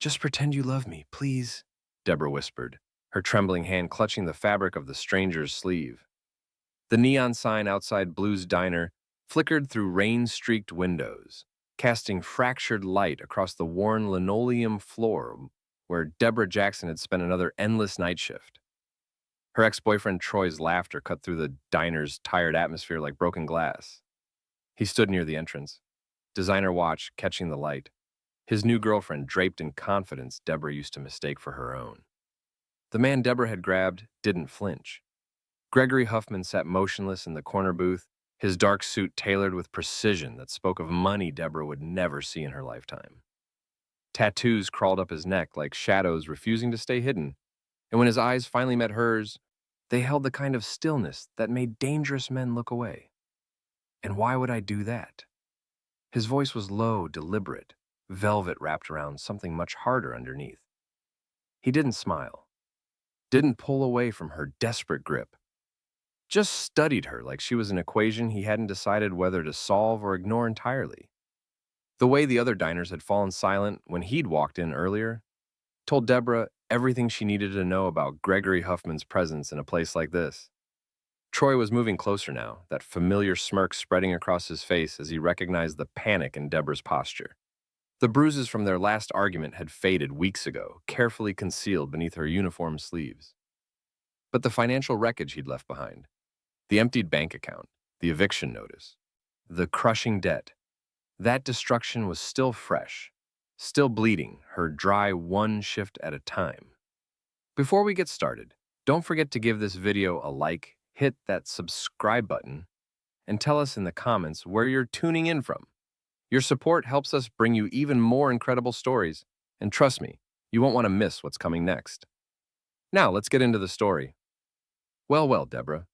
Just pretend you love me, please, Deborah whispered, her trembling hand clutching the fabric of the stranger's sleeve. The neon sign outside Blue's diner flickered through rain-streaked windows, casting fractured light across the worn linoleum floor where Deborah Jackson had spent another endless night shift. Her ex-boyfriend Troy's laughter cut through the diner's tired atmosphere like broken glass. He stood near the entrance, designer watch catching the light, his new girlfriend draped in confidence Deborah used to mistake for her own. The man Deborah had grabbed didn't flinch. Gregory Huffman sat motionless in the corner booth, his dark suit tailored with precision that spoke of money Deborah would never see in her lifetime. Tattoos crawled up his neck like shadows refusing to stay hidden, and when his eyes finally met hers, they held the kind of stillness that made dangerous men look away. And why would I do that? His voice was low, deliberate, velvet wrapped around something much harder underneath. He didn't smile, didn't pull away from her desperate grip, just studied her like she was an equation he hadn't decided whether to solve or ignore entirely. The way the other diners had fallen silent when he'd walked in earlier told Deborah everything she needed to know about Gregory Huffman's presence in a place like this. Troy was moving closer now, that familiar smirk spreading across his face as he recognized the panic in Deborah's posture. The bruises from their last argument had faded weeks ago, carefully concealed beneath her uniform sleeves. But the financial wreckage he'd left behind, the emptied bank account, the eviction notice, the crushing debt, that destruction was still fresh, still bleeding, her dry one shift at a time. Before we get started, don't forget to give this video a like, hit that subscribe button, and tell us in the comments where you're tuning in from. Your support helps us bring you even more incredible stories, and trust me, you won't want to miss what's coming next. Now, let's get into the story. Well, Deborah.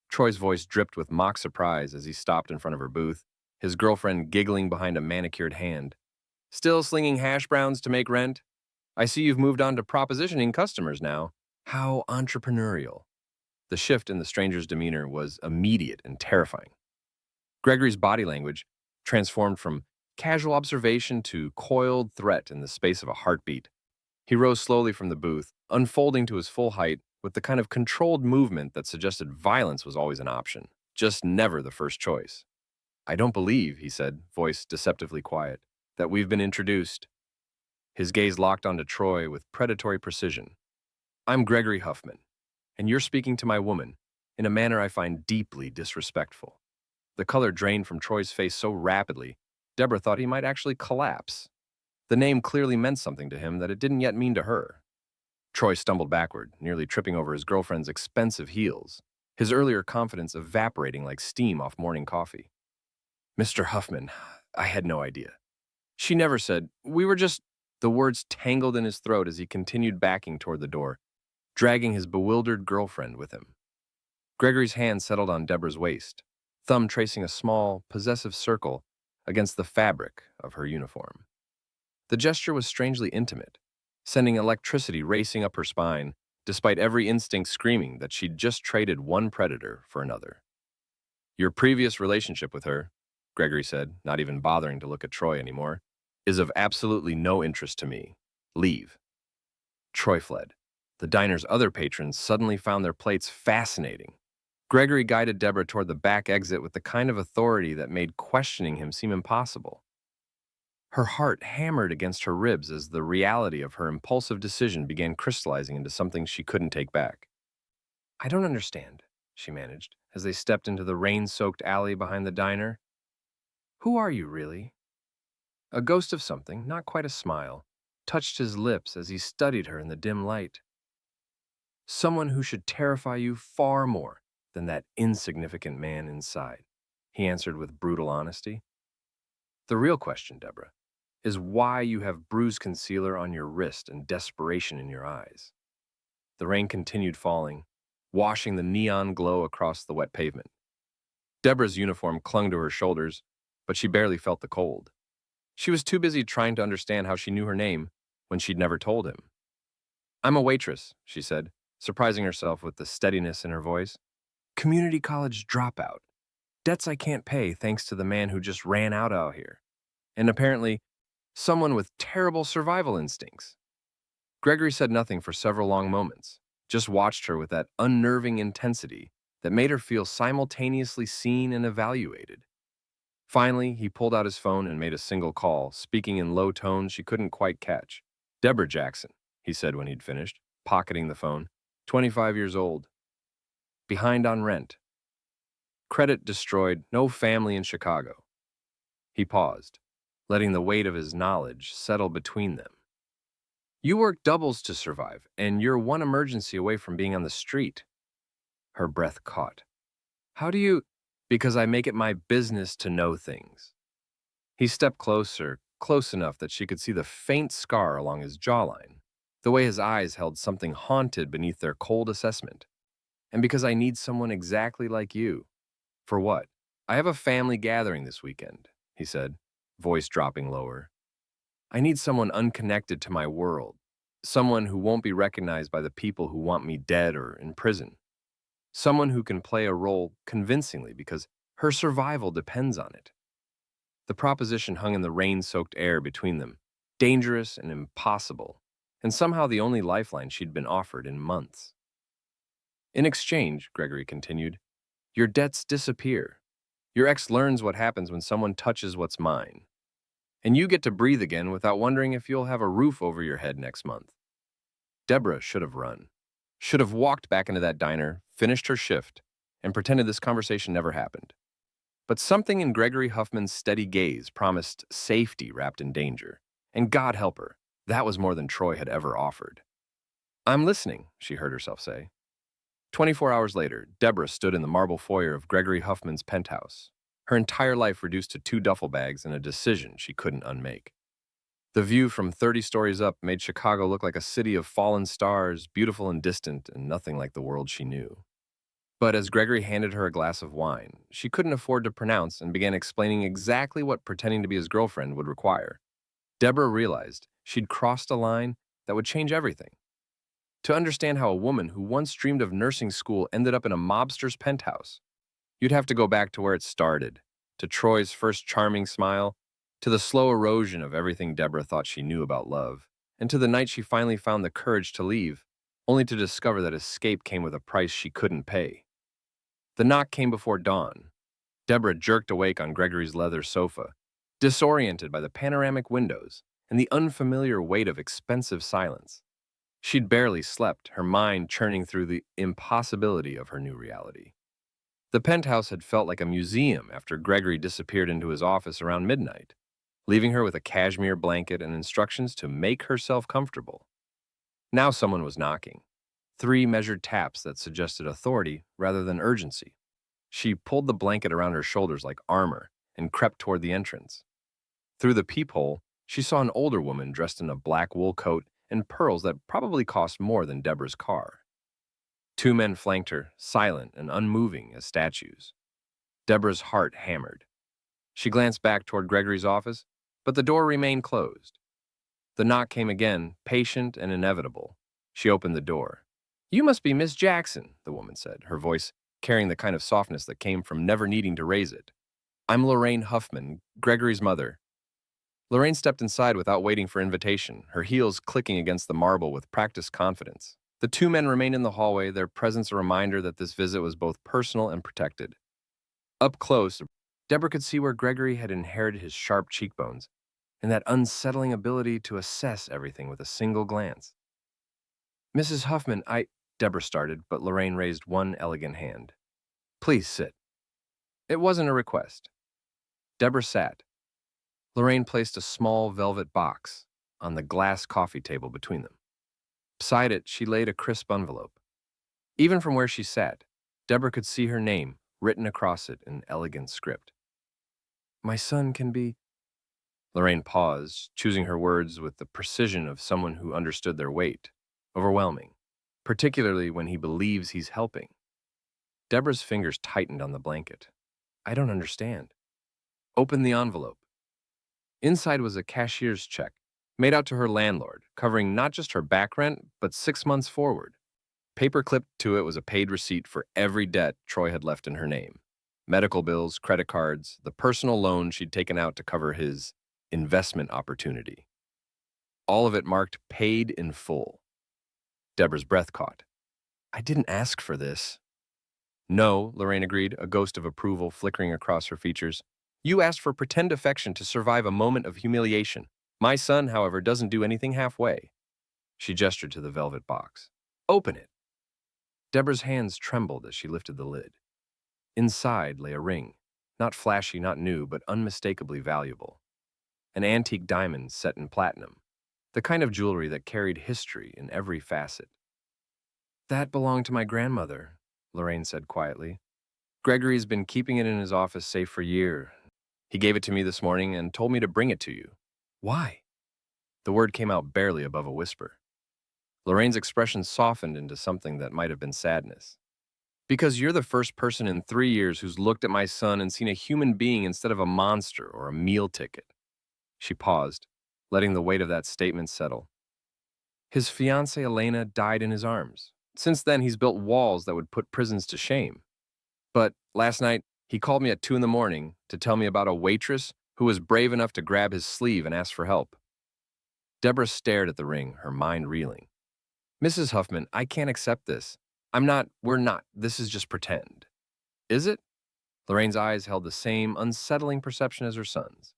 Troy's voice dripped with mock surprise as he stopped in front of her booth, his girlfriend giggling behind a manicured hand. Still slinging hash browns to make rent? I see you've moved on to propositioning customers now. How entrepreneurial. The shift in the stranger's demeanor was immediate and terrifying. Gregory's body language transformed from casual observation to coiled threat in the space of a heartbeat. He rose slowly from the booth, unfolding to his full height with the kind of controlled movement that suggested violence was always an option, just never the first choice. I don't believe, he said, voice deceptively quiet, that we've been introduced. His gaze locked onto Troy with predatory precision. I'm Gregory Huffman, and you're speaking to my woman in a manner I find deeply disrespectful. The color drained from Troy's face so rapidly, Deborah thought he might actually collapse. The name clearly meant something to him that it didn't yet mean to her. Troy stumbled backward, nearly tripping over his girlfriend's expensive heels, his earlier confidence evaporating like steam off morning coffee. Mr. Huffman, I had no idea. She never said, we were just... The words tangled in his throat as he continued backing toward the door, dragging his bewildered girlfriend with him. Gregory's hand settled on Deborah's waist, thumb tracing a small, possessive circle against the fabric of her uniform. The gesture was strangely intimate, sending electricity racing up her spine, despite every instinct screaming that she'd just traded one predator for another. Your previous relationship with her, Gregory said, not even bothering to look at Troy anymore, is of absolutely no interest to me. Leave. Troy fled. The diner's other patrons suddenly found their plates fascinating. Gregory guided Deborah toward the back exit with the kind of authority that made questioning him seem impossible. Her heart hammered against her ribs as the reality of her impulsive decision began crystallizing into something she couldn't take back. I don't understand, she managed, as they stepped into the rain-soaked alley behind the diner. Who are you, really? A ghost of something, not quite a smile, touched his lips as he studied her in the dim light. Someone who should terrify you far more than that insignificant man inside, he answered with brutal honesty. The real question, Deborah, is why you have bruise concealer on your wrist and desperation in your eyes. The rain continued falling, washing the neon glow across the wet pavement. Deborah's uniform clung to her shoulders, but she barely felt the cold. She was too busy trying to understand how she knew her name when she'd never told him. I'm a waitress, she said, surprising herself with the steadiness in her voice. Community college dropout. Debts I can't pay thanks to the man who just ran out here. And apparently, Someone with terrible survival instincts. Gregory said nothing for several long moments, just watched her with that unnerving intensity that made her feel simultaneously seen and evaluated. Finally, he pulled out his phone and made a single call, speaking in low tones she couldn't quite catch. Deborah Jackson, he said when he'd finished, pocketing the phone. 25 years old. Behind on rent. Credit destroyed, no family in Chicago. He paused, letting the weight of his knowledge settle between them. You work doubles to survive, and you're one emergency away from being on the street. Her breath caught. How do you? Because I make it my business to know things. He stepped closer, close enough that she could see the faint scar along his jawline, the way his eyes held something haunted beneath their cold assessment. And because I need someone exactly like you. For what? I have a family gathering this weekend, he said, voice dropping lower. I need someone unconnected to my world, someone who won't be recognized by the people who want me dead or in prison, someone who can play a role convincingly because her survival depends on it. The proposition hung in the rain-soaked air between them, dangerous and impossible, and somehow the only lifeline she'd been offered in months. In exchange, Gregory continued, your debts disappear. Your ex learns what happens when someone touches what's mine. And you get to breathe again without wondering if you'll have a roof over your head next month. Deborah should have run. Should have walked back into that diner, finished her shift, and pretended this conversation never happened. But something in Gregory Huffman's steady gaze promised safety wrapped in danger. And God help her, that was more than Troy had ever offered. I'm listening, she heard herself say. 24 hours later, Deborah stood in the marble foyer of Gregory Huffman's penthouse, her entire life reduced to 2 duffel bags and a decision she couldn't unmake. The view from 30 stories up made Chicago look like a city of fallen stars, beautiful and distant, and nothing like the world she knew. But as Gregory handed her a glass of wine, she couldn't afford to pronounce and began explaining exactly what pretending to be his girlfriend would require. Deborah realized she'd crossed a line that would change everything. To understand how a woman who once dreamed of nursing school ended up in a mobster's penthouse, you'd have to go back to where it started, to Troy's first charming smile, to the slow erosion of everything Deborah thought she knew about love, and to the night she finally found the courage to leave, only to discover that escape came with a price she couldn't pay. The knock came before dawn. Deborah jerked awake on Gregory's leather sofa, disoriented by the panoramic windows and the unfamiliar weight of expensive silence. She'd barely slept, her mind churning through the impossibility of her new reality. The penthouse had felt like a museum after Gregory disappeared into his office around midnight, leaving her with a cashmere blanket and instructions to make herself comfortable. Now someone was knocking. 3 measured taps that suggested authority rather than urgency. She pulled the blanket around her shoulders like armor and crept toward the entrance. Through the peephole, she saw an older woman dressed in a black wool coat and pearls that probably cost more than Deborah's car. 2 men flanked her, silent and unmoving as statues. Deborah's heart hammered. She glanced back toward Gregory's office, but the door remained closed. The knock came again, patient and inevitable. She opened the door. You must be Miss Jackson, the woman said, her voice carrying the kind of softness that came from never needing to raise it. I'm Lorraine Huffman, Gregory's mother. Lorraine stepped inside without waiting for invitation, her heels clicking against the marble with practiced confidence. The 2 men remained in the hallway, their presence a reminder that this visit was both personal and protected. Up close, Deborah could see where Gregory had inherited his sharp cheekbones and that unsettling ability to assess everything with a single glance. Mrs. Huffman, Deborah started, but Lorraine raised one elegant hand. Please sit. It wasn't a request. Deborah sat. Lorraine placed a small velvet box on the glass coffee table between them. Beside it, she laid a crisp envelope. Even from where she sat, Deborah could see her name written across it in elegant script. My son can be... Lorraine paused, choosing her words with the precision of someone who understood their weight. Overwhelming, particularly when he believes he's helping. Deborah's fingers tightened on the blanket. I don't understand. Open the envelope. Inside was a cashier's check, made out to her landlord, covering not just her back rent, but 6 months forward. Paper clipped to it was a paid receipt for every debt Troy had left in her name. Medical bills, credit cards, the personal loan she'd taken out to cover his investment opportunity. All of it marked paid in full. Deborah's breath caught. I didn't ask for this. No, Lorraine agreed, a ghost of approval flickering across her features. You asked for pretend affection to survive a moment of humiliation. My son, however, doesn't do anything halfway. She gestured to the velvet box. Open it. Deborah's hands trembled as she lifted the lid. Inside lay a ring, not flashy, not new, but unmistakably valuable. An antique diamond set in platinum, the kind of jewelry that carried history in every facet. That belonged to my grandmother, Lorraine said quietly. Gregory's been keeping it in his office safe for years. He gave it to me this morning and told me to bring it to you. Why? The word came out barely above a whisper. Lorraine's expression softened into something that might have been sadness. Because you're the first person in 3 years who's looked at my son and seen a human being instead of a monster or a meal ticket. She paused, letting the weight of that statement settle. His fiancée Elena died in his arms. Since then, he's built walls that would put prisons to shame. But last night, he called me at 2 in the morning to tell me about a waitress who was brave enough to grab his sleeve and ask for help. Deborah stared at the ring, her mind reeling. Mrs. Huffman, I can't accept this. We're not. This is just pretend. Is it? Lorraine's eyes held the same unsettling perception as her son's.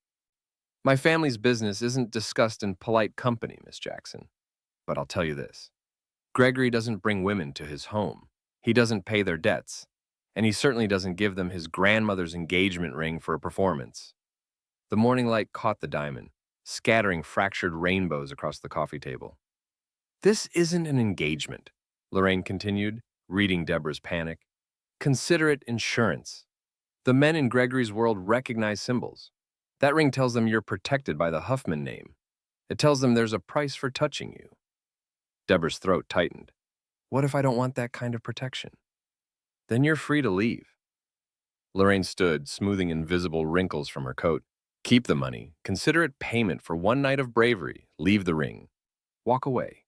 My family's business isn't discussed in polite company, Miss Jackson. But I'll tell you this. Gregory doesn't bring women to his home. He doesn't pay their debts. And he certainly doesn't give them his grandmother's engagement ring for a performance. The morning light caught the diamond, scattering fractured rainbows across the coffee table. This isn't an engagement, Lorraine continued, reading Deborah's panic. Consider it insurance. The men in Gregory's world recognize symbols. That ring tells them you're protected by the Huffman name. It tells them there's a price for touching you. Deborah's throat tightened. What if I don't want that kind of protection? Then you're free to leave. Lorraine stood, smoothing invisible wrinkles from her coat. Keep the money. Consider it payment for one night of bravery. Leave the ring. Walk away.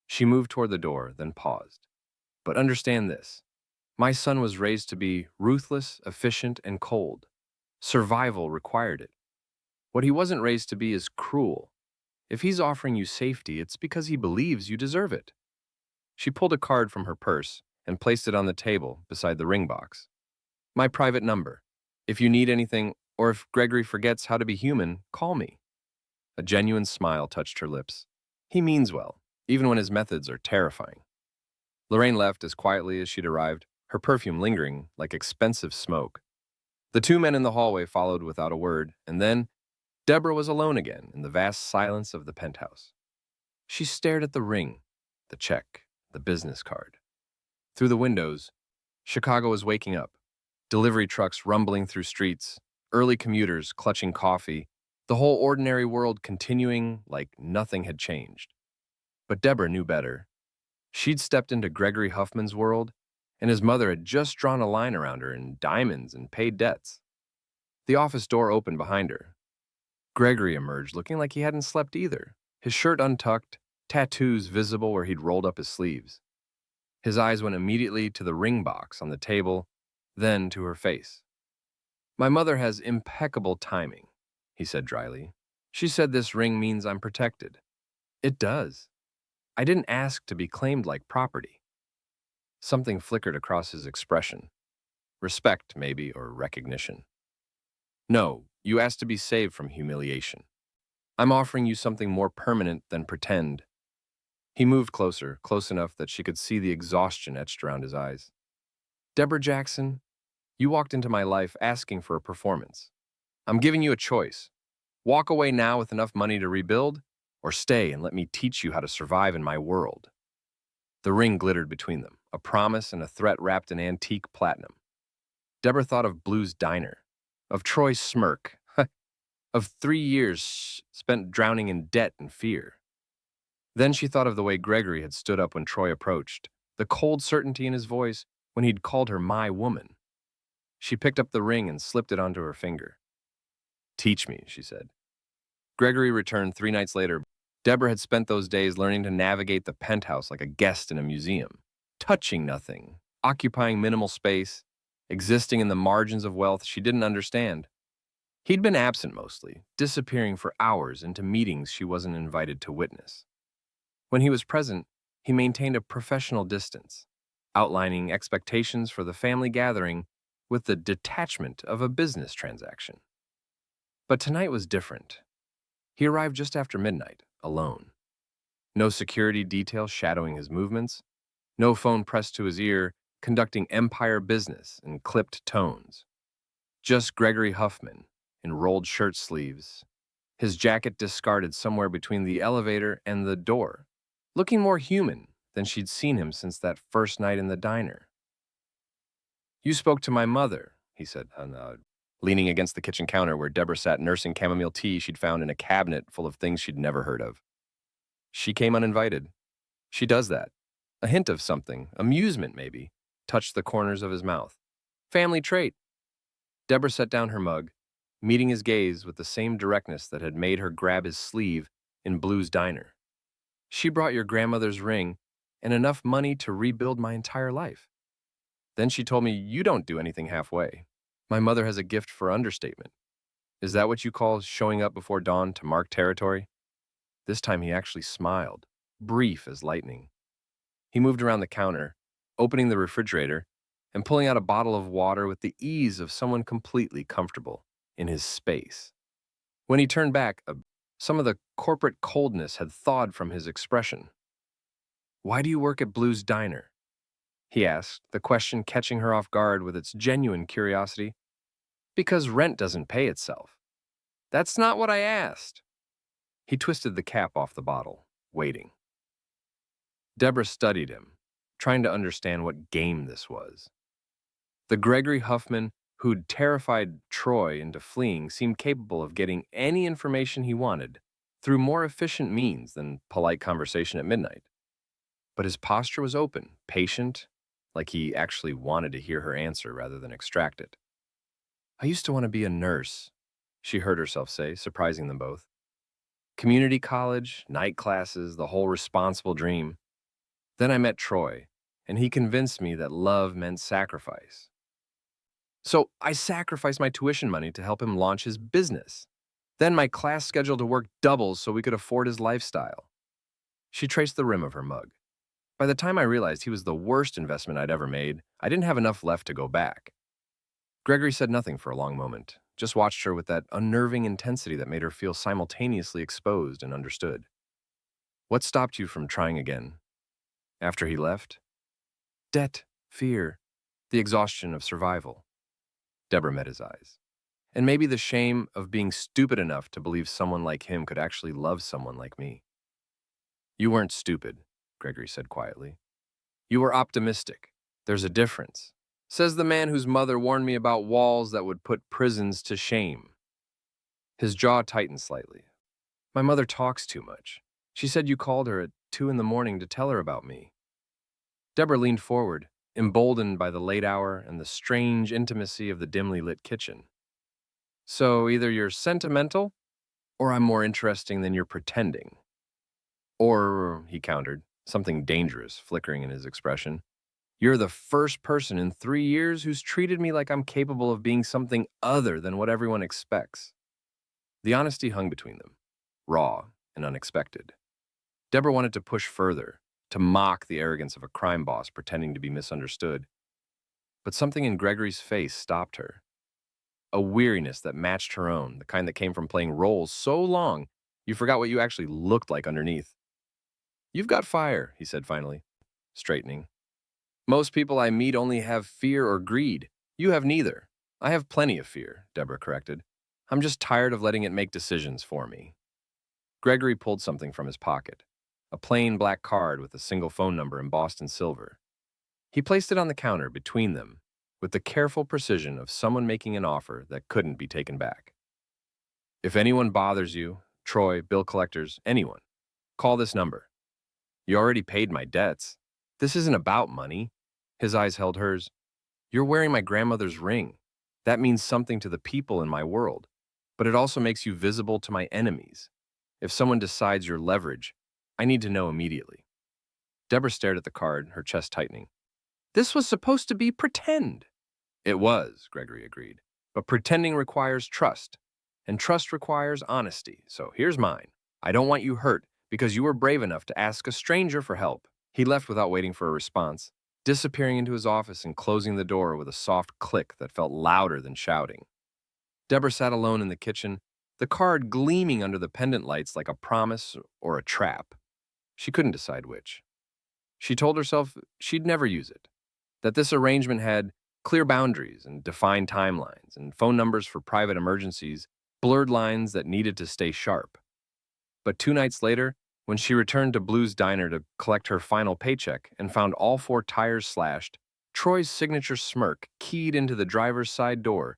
She moved toward the door, then paused. But understand this. My son was raised to be ruthless, efficient, and cold. Survival required it. What he wasn't raised to be is cruel. If he's offering you safety, it's because he believes you deserve it. She pulled a card from her purse and placed it on the table beside the ring box. My private number. If you need anything, or if Gregory forgets how to be human, call me. A genuine smile touched her lips. He means well, even when his methods are terrifying. Lorraine left as quietly as she'd arrived, her perfume lingering like expensive smoke. The two men in the hallway followed without a word, and then Deborah was alone again in the vast silence of the penthouse. She stared at the ring, the check, the business card. Through the windows, Chicago was waking up. Delivery trucks rumbling through streets, early commuters clutching coffee, the whole ordinary world continuing like nothing had changed. But Deborah knew better. She'd stepped into Gregory Huffman's world, and his mother had just drawn a line around her in diamonds and paid debts. The office door opened behind her. Gregory emerged looking like he hadn't slept either, his shirt untucked, tattoos visible where he'd rolled up his sleeves. His eyes went immediately to the ring box on the table, then to her face. My mother has impeccable timing, he said dryly. She said this ring means I'm protected. It does. I didn't ask to be claimed like property. Something flickered across his expression. Respect, maybe, or recognition. No, you asked to be saved from humiliation. I'm offering you something more permanent than pretend. He moved closer, close enough that she could see the exhaustion etched around his eyes. Deborah Jackson, you walked into my life asking for a performance. I'm giving you a choice. Walk away now with enough money to rebuild, or stay and let me teach you how to survive in my world. The ring glittered between them, a promise and a threat wrapped in antique platinum. Deborah thought of Blue's Diner, of Troy's smirk, of 3 years spent drowning in debt and fear. Then she thought of the way Gregory had stood up when Troy approached, the cold certainty in his voice when he'd called her my woman. She picked up the ring and slipped it onto her finger. Teach me, she said. Gregory returned 3 nights later. Deborah had spent those days learning to navigate the penthouse like a guest in a museum, touching nothing, occupying minimal space, existing in the margins of wealth she didn't understand. He'd been absent mostly, disappearing for hours into meetings she wasn't invited to witness. When he was present, he maintained a professional distance, outlining expectations for the family gathering with the detachment of a business transaction. But tonight was different. He arrived just after midnight, alone. No security detail shadowing his movements, no phone pressed to his ear, conducting empire business in clipped tones. Just Gregory Huffman, in rolled shirt sleeves, his jacket discarded somewhere between the elevator and the door, looking more human than she'd seen him since that first night in the diner. "You spoke to my mother," he said, leaning against the kitchen counter where Deborah sat nursing chamomile tea she'd found in a cabinet full of things she'd never heard of. She came uninvited. She does that. A hint of something, amusement maybe, touched the corners of his mouth. Family trait. Deborah set down her mug, meeting his gaze with the same directness that had made her grab his sleeve in Blue's diner. "She brought your grandmother's ring and enough money to rebuild my entire life. Then she told me you don't do anything halfway. My mother has a gift for understatement. Is that what you call showing up before dawn to mark territory?" This time he actually smiled, brief as lightning. He moved around the counter, opening the refrigerator and pulling out a bottle of water with the ease of someone completely comfortable in his space. When he turned back, some of the corporate coldness had thawed from his expression. "Why do you work at Blue's Diner?" he asked, the question catching her off guard with its genuine curiosity. "Because rent doesn't pay itself." "That's not what I asked." He twisted the cap off the bottle, waiting. Deborah studied him, trying to understand what game this was. The Gregory Huffman who'd terrified Troy into fleeing seemed capable of getting any information he wanted through more efficient means than polite conversation at midnight. But his posture was open, patient, like he actually wanted to hear her answer rather than extract it. "I used to want to be a nurse," she heard herself say, surprising them both. "Community college, night classes, the whole responsible dream. Then I met Troy, and he convinced me that love meant sacrifice. So I sacrificed my tuition money to help him launch his business. Then my class schedule to work doubles so we could afford his lifestyle." She traced the rim of her mug. "By the time I realized he was the worst investment I'd ever made, I didn't have enough left to go back." Gregory said nothing for a long moment, just watched her with that unnerving intensity that made her feel simultaneously exposed and understood. "What stopped you from trying again?" "After he left?" "Debt, fear, the exhaustion of survival." Deborah met his eyes. "And maybe the shame of being stupid enough to believe someone like him could actually love someone like me." "You weren't stupid," Gregory said quietly. "You were optimistic. There's a difference. Says the man whose mother warned me about walls that would put prisons to shame." His jaw tightened slightly. "My mother talks too much. She said you called her at 2 in the morning to tell her about me." Deborah leaned forward, emboldened by the late hour and the strange intimacy of the dimly lit kitchen. "So either you're sentimental, or I'm more interesting than you're pretending." "Or," he countered, something dangerous flickering in his expression, "you're the first person in 3 years who's treated me like I'm capable of being something other than what everyone expects." The honesty hung between them, raw and unexpected. Deborah wanted to push further, to mock the arrogance of a crime boss pretending to be misunderstood. But something in Gregory's face stopped her. A weariness that matched her own, the kind that came from playing roles so long you forgot what you actually looked like underneath. "You've got fire," he said finally, straightening. "Most people I meet only have fear or greed. You have neither." "I have plenty of fear," Deborah corrected. "I'm just tired of letting it make decisions for me." Gregory pulled something from his pocket, a plain black card with a single phone number embossed in silver. He placed it on the counter between them with the careful precision of someone making an offer that couldn't be taken back. "If anyone bothers you, Troy, bill collectors, anyone, call this number. You already paid my debts. This isn't about money." His eyes held hers. "You're wearing my grandmother's ring. That means something to the people in my world, but it also makes you visible to my enemies. If someone decides your leverage, I need to know immediately." Deborah stared at the card, her chest tightening. "This was supposed to be pretend." "It was," Gregory agreed. "But pretending requires trust. And trust requires honesty, so here's mine. I don't want you hurt because you were brave enough to ask a stranger for help. He left without waiting for a response, disappearing into his office and closing the door with a soft click that felt louder than shouting. Deborah sat alone in the kitchen, the card gleaming under the pendant lights like a promise or a trap. She couldn't decide which. She told herself she'd never use it, that this arrangement had clear boundaries and defined timelines and phone numbers for private emergencies, blurred lines that needed to stay sharp. But 2 nights later, when she returned to Blue's Diner to collect her final paycheck and found all 4 tires slashed, Troy's signature smirk keyed into the driver's side door,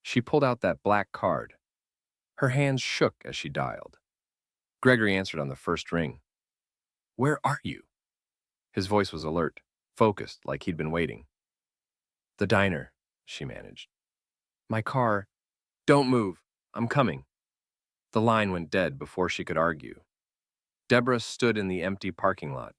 she pulled out that black card. Her hands shook as she dialed. Gregory answered on the first ring. "Where are you?" His voice was alert, focused, like he'd been waiting. "The diner," she managed. "My car. Don't move. I'm coming." The line went dead before she could argue. Deborah stood in the empty parking lot,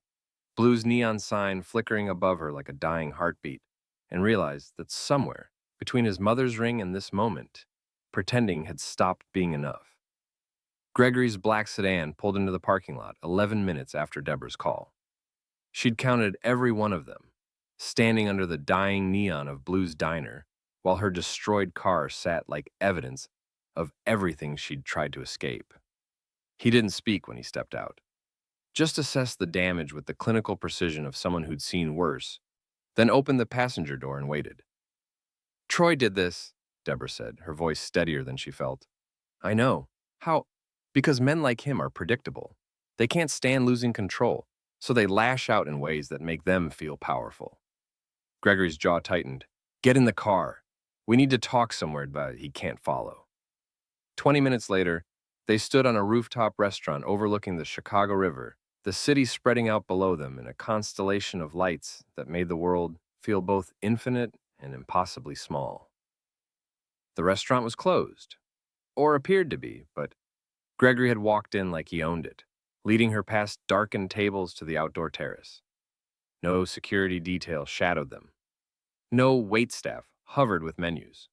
Blue's neon sign flickering above her like a dying heartbeat, and realized that somewhere, between his mother's ring and this moment, pretending had stopped being enough. Gregory's black sedan pulled into the parking lot 11 minutes after Deborah's call. She'd counted every one of them, standing under the dying neon of Blue's Diner, while her destroyed car sat like evidence of everything she'd tried to escape. He didn't speak when he stepped out, just assessed the damage with the clinical precision of someone who'd seen worse, then opened the passenger door and waited. "Troy did this," Deborah said, her voice steadier than she felt. "I know. How? Because men like him are predictable. They can't stand losing control, so they lash out in ways that make them feel powerful." Gregory's jaw tightened. "Get in the car. We need to talk somewhere, but he can't follow." 20 minutes later, they stood on a rooftop restaurant overlooking the Chicago River, the city spreading out below them in a constellation of lights that made the world feel both infinite and impossibly small. The restaurant was closed, or appeared to be, but Gregory had walked in like he owned it, leading her past darkened tables to the outdoor terrace. No security detail shadowed them. No waitstaff hovered with menus.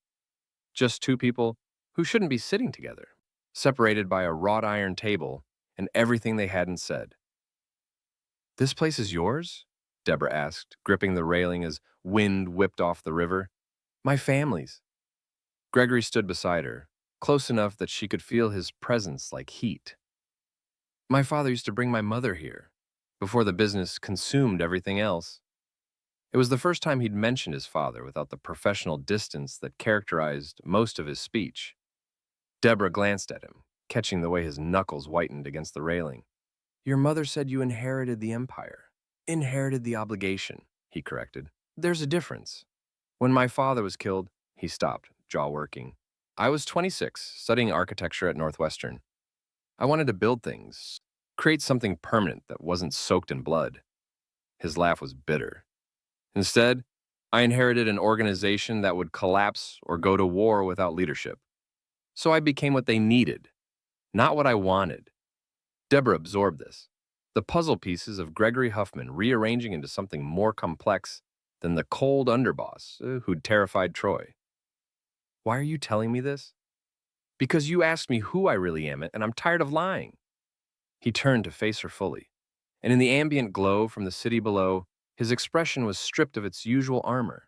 Just two people who shouldn't be sitting together, separated by a wrought iron table and everything they hadn't said. "This place is yours?" Deborah asked, gripping the railing as wind whipped off the river. "My family's." Gregory stood beside her, close enough that she could feel his presence like heat. "My father used to bring my mother here, before the business consumed everything else." It was the first time he'd mentioned his father without the professional distance that characterized most of his speech. Deborah glanced at him, catching the way his knuckles whitened against the railing. "Your mother said you inherited the empire." "Inherited the obligation," he corrected. "There's a difference. When my father was killed," he stopped, jaw working. "I was 26, studying architecture at Northwestern. I wanted to build things, create something permanent that wasn't soaked in blood." His laugh was bitter. "Instead, I inherited an organization that would collapse or go to war without leadership. So I became what they needed, not what I wanted." Deborah absorbed this, the puzzle pieces of Gregory Huffman rearranging into something more complex than the cold underboss who'd terrified Troy. "Why are you telling me this?" "Because you asked me who I really am, and I'm tired of lying." He turned to face her fully, and in the ambient glow from the city below, his expression was stripped of its usual armor.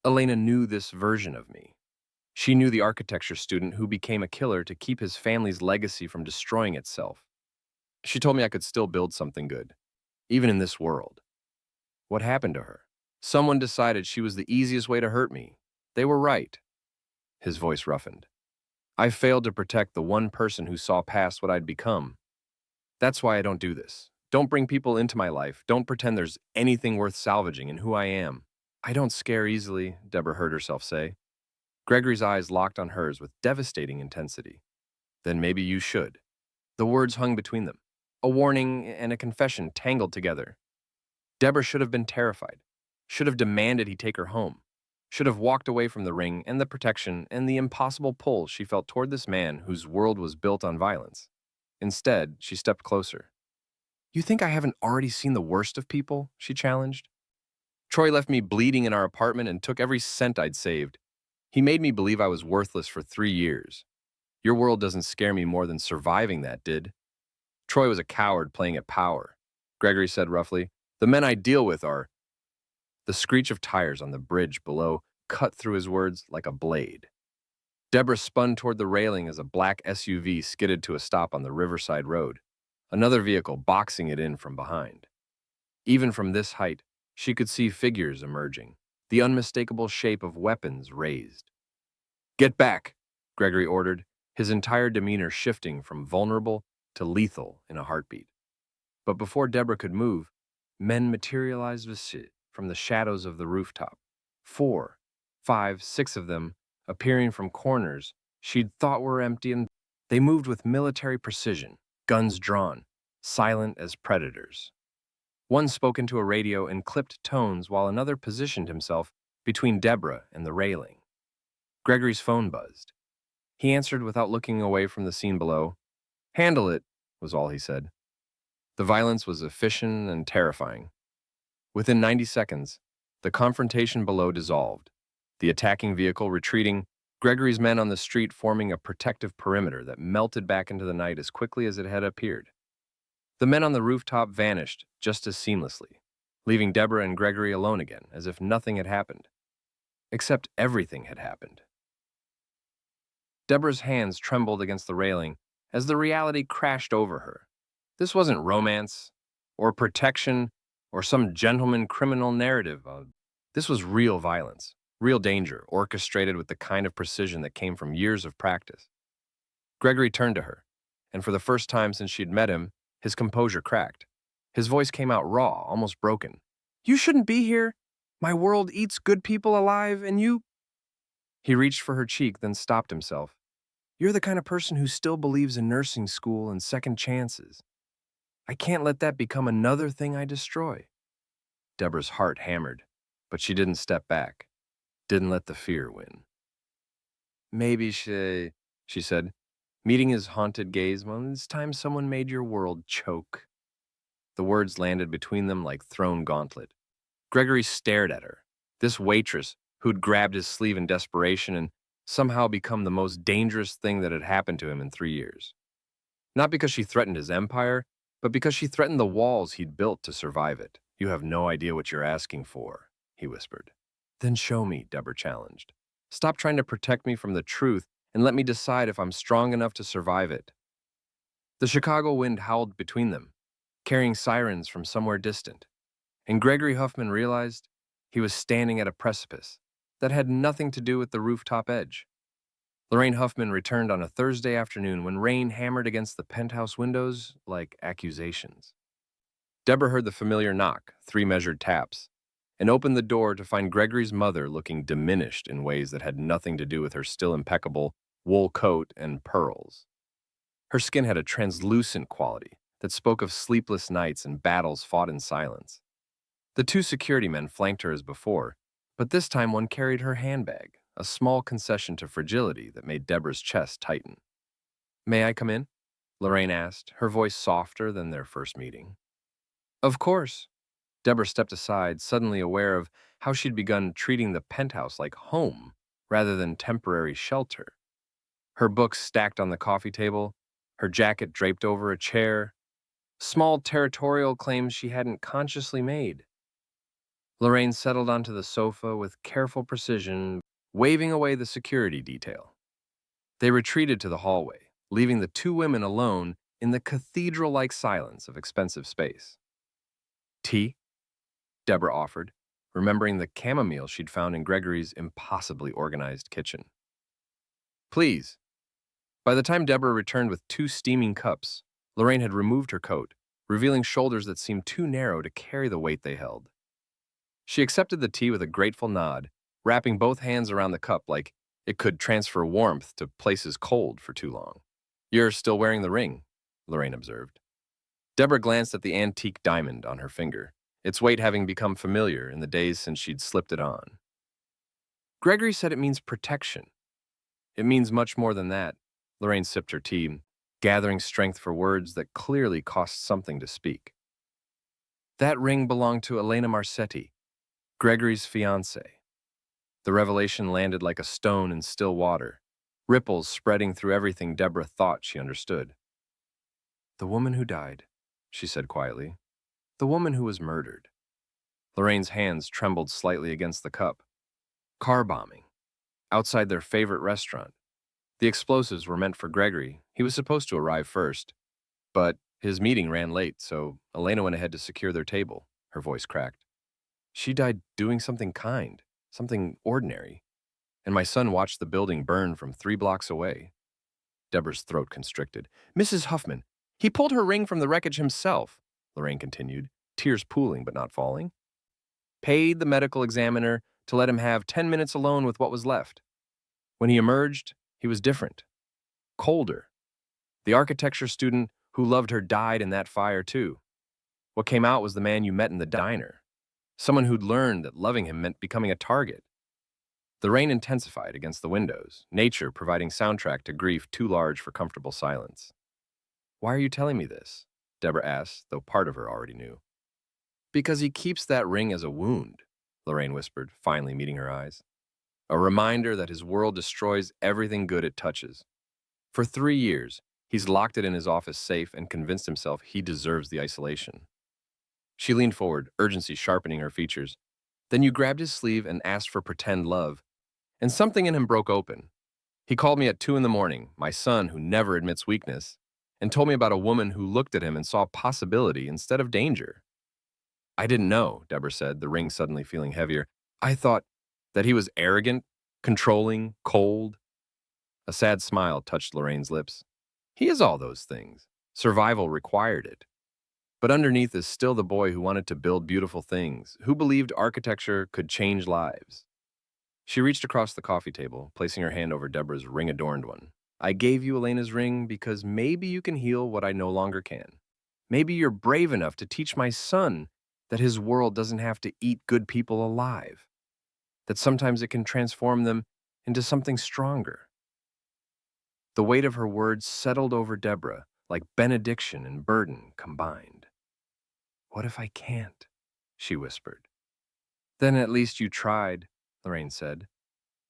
"Elena knew this version of me. She knew the architecture student who became a killer to keep his family's legacy from destroying itself. She told me I could still build something good, even in this world." "What happened to her?" "Someone decided she was the easiest way to hurt me. They were right." His voice roughened. "I failed to protect the one person who saw past what I'd become. That's why I don't do this. Don't bring people into my life. Don't pretend there's anything worth salvaging in who I am." "I don't scare easily," Deborah heard herself say. Gregory's eyes locked on hers with devastating intensity. "Then maybe you should." The words hung between them, a warning and a confession tangled together. Deborah should have been terrified, should have demanded he take her home, should have walked away from the ring and the protection and the impossible pull she felt toward this man whose world was built on violence. Instead, she stepped closer. "You think I haven't already seen the worst of people?" she challenged. "Troy left me bleeding in our apartment and took every cent I'd saved. He made me believe I was worthless for 3 years. Your world doesn't scare me more than surviving that did. Troy was a coward playing at power. Gregory said roughly. The men I deal with are... The screech of tires on the bridge below cut through his words like a blade. Deborah spun toward the railing as a black SUV skidded to a stop on the Riverside Road, another vehicle boxing it in from behind. Even from this height, she could see figures emerging, the unmistakable shape of weapons raised. Get back, Gregory ordered, his entire demeanor shifting from vulnerable to lethal in a heartbeat. But before Deborah could move, men materialized from the shadows of the rooftop. 4, 5, 6 of them appearing from corners she'd thought were empty, and they moved with military precision, guns drawn, silent as predators. One spoke into a radio in clipped tones while another positioned himself between Deborah and the railing. Gregory's phone buzzed. He answered without looking away from the scene below. Handle it, was all he said. The violence was efficient and terrifying. Within 90 seconds, the confrontation below dissolved, the attacking vehicle retreating, Gregory's men on the street forming a protective perimeter that melted back into the night as quickly as it had appeared. The men on the rooftop vanished just as seamlessly, leaving Deborah and Gregory alone again, as if nothing had happened. Except everything had happened. Deborah's hands trembled against the railing as the reality crashed over her. This wasn't romance, or protection, or some gentleman criminal narrative. This was real violence, real danger, orchestrated with the kind of precision that came from years of practice. Gregory turned to her, and for the first time since she'd met him, his composure cracked. His voice came out raw, almost broken. You shouldn't be here. My world eats good people alive, and you... He reached for her cheek, then stopped himself. You're the kind of person who still believes in nursing school and second chances. I can't let that become another thing I destroy. Deborah's heart hammered, but she didn't step back, didn't let the fear win. Maybe she said, meeting his haunted gaze. Well, it's time someone made your world choke. The words landed between them like thrown gauntlet. Gregory stared at her, this waitress who'd grabbed his sleeve in desperation and somehow become the most dangerous thing that had happened to him in 3 years. Not because she threatened his empire, but because she threatened the walls he'd built to survive it. You have no idea what you're asking for, he whispered. Then show me, Deborah challenged. Stop trying to protect me from the truth and let me decide if I'm strong enough to survive it. The Chicago wind howled between them, carrying sirens from somewhere distant, and Gregory Huffman realized he was standing at a precipice that had nothing to do with the rooftop edge. Lorraine Huffman returned on a Thursday afternoon when rain hammered against the penthouse windows like accusations. Deborah heard the familiar knock, 3 measured taps, and opened the door to find Gregory's mother looking diminished in ways that had nothing to do with her still impeccable wool coat and pearls. Her skin had a translucent quality that spoke of sleepless nights and battles fought in silence. The 2 security men flanked her as before, but this time one carried her handbag, a small concession to fragility that made Deborah's chest tighten. May I come in? Lorraine asked, her voice softer than their first meeting. Of course. Deborah stepped aside, suddenly aware of how she'd begun treating the penthouse like home rather than temporary shelter. Her books stacked on the coffee table, her jacket draped over a chair, small territorial claims she hadn't consciously made. Lorraine settled onto the sofa with careful precision, waving away the security detail. They retreated to the hallway, leaving the 2 women alone in the cathedral-like silence of expensive space. Tea? Deborah offered, remembering the chamomile she'd found in Gregory's impossibly organized kitchen. Please. By the time Deborah returned with 2 steaming cups, Lorraine had removed her coat, revealing shoulders that seemed too narrow to carry the weight they held. She accepted the tea with a grateful nod, wrapping both hands around the cup like it could transfer warmth to places cold for too long. You're still wearing the ring, Lorraine observed. Deborah glanced at the antique diamond on her finger, its weight having become familiar in the days since she'd slipped it on. Gregory said it means protection. It means much more than that. Lorraine sipped her tea, gathering strength for words that clearly cost something to speak. That ring belonged to Elena Marsetti, Gregory's fiancée. The revelation landed like a stone in still water, ripples spreading through everything Deborah thought she understood. "The woman who died," she said quietly. "The woman who was murdered." Lorraine's hands trembled slightly against the cup. Car bombing. Outside their favorite restaurant. The explosives were meant for Gregory. He was supposed to arrive first. But his meeting ran late, so Elena went ahead to secure their table. Her voice cracked. "She died doing something kind, something ordinary. And my son watched the building burn from 3 blocks away." Deborah's throat constricted. "Mrs. Huffman, he pulled her ring from the wreckage himself," Lorraine continued, tears pooling but not falling. "Paid the medical examiner to let him have 10 minutes alone with what was left. When he emerged, he was different, colder. The architecture student who loved her died in that fire too. What came out was the man you met in the diner, someone who'd learned that loving him meant becoming a target." The rain intensified against the windows, nature providing soundtrack to grief too large for comfortable silence. "Why are you telling me this?" Deborah asked, though part of her already knew. "Because he keeps that ring as a wound," Lorraine whispered, finally meeting her eyes. "A reminder that his world destroys everything good it touches. For 3 years, he's locked it in his office safe and convinced himself he deserves the isolation." She leaned forward, urgency sharpening her features. "Then you grabbed his sleeve and asked for pretend love, and something in him broke open. He called me at 2 in the morning, my son who never admits weakness, and told me about a woman who looked at him and saw possibility instead of danger." "I didn't know," Deborah said, the ring suddenly feeling heavier. "I thought that he was arrogant, controlling, cold." A sad smile touched Lorraine's lips. "He is all those things. Survival required it. But underneath is still the boy who wanted to build beautiful things, who believed architecture could change lives." She reached across the coffee table, placing her hand over Deborah's ring-adorned one. "I gave you Elena's ring because maybe you can heal what I no longer can. Maybe you're brave enough to teach my son that his world doesn't have to eat good people alive, that sometimes it can transform them into something stronger." The weight of her words settled over Deborah, like benediction and burden combined. "What if I can't?" she whispered. "Then at least you tried," Lorraine said,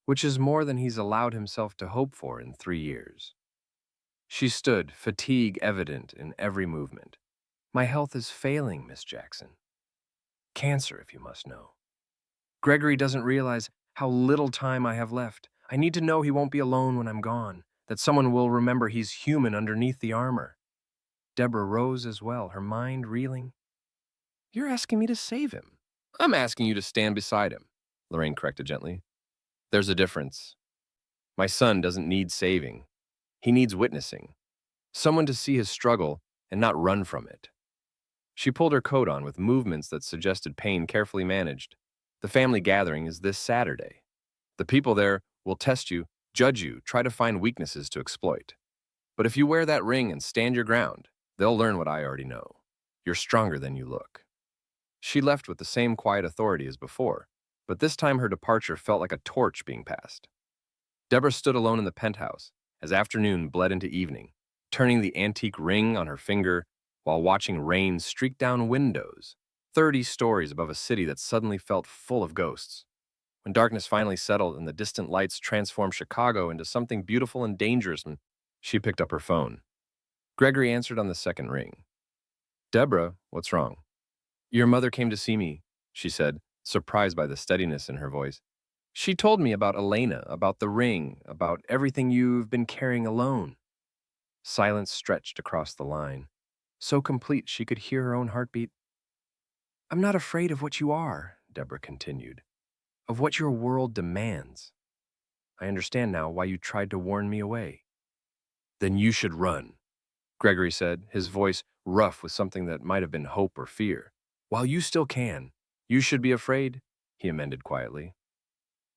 "which is more than he's allowed himself to hope for in 3 years." She stood, fatigue evident in every movement. "My health is failing, Miss Jackson. Cancer, if you must know. Gregory doesn't realize how little time I have left. I need to know he won't be alone when I'm gone, that someone will remember he's human underneath the armor." Deborah rose as well, her mind reeling. "You're asking me to save him." "I'm asking you to stand beside him," Lorraine corrected gently. "There's a difference. My son doesn't need saving. He needs witnessing. Someone to see his struggle and not run from it." She pulled her coat on with movements that suggested pain carefully managed. "The family gathering is this Saturday. The people there will test you, judge you, try to find weaknesses to exploit. But if you wear that ring and stand your ground, they'll learn what I already know. You're stronger than you look." She left with the same quiet authority as before, but this time her departure felt like a torch being passed. Deborah stood alone in the penthouse as afternoon bled into evening, turning the antique ring on her finger while watching rain streak down windows, 30 stories above a city that suddenly felt full of ghosts. When darkness finally settled and the distant lights transformed Chicago into something beautiful and dangerous, she picked up her phone. Gregory answered on the second ring. "Deborah, what's wrong?" "Your mother came to see me," she said, surprised by the steadiness in her voice. "She told me about Elena, about the ring, about everything you've been carrying alone." Silence stretched across the line, so complete she could hear her own heartbeat. "I'm not afraid of what you are," Deborah continued, "of what your world demands. I understand now why you tried to warn me away." "Then you should run," Gregory said, his voice rough with something that might have been hope or fear. "While you still can, you should be afraid," he amended quietly.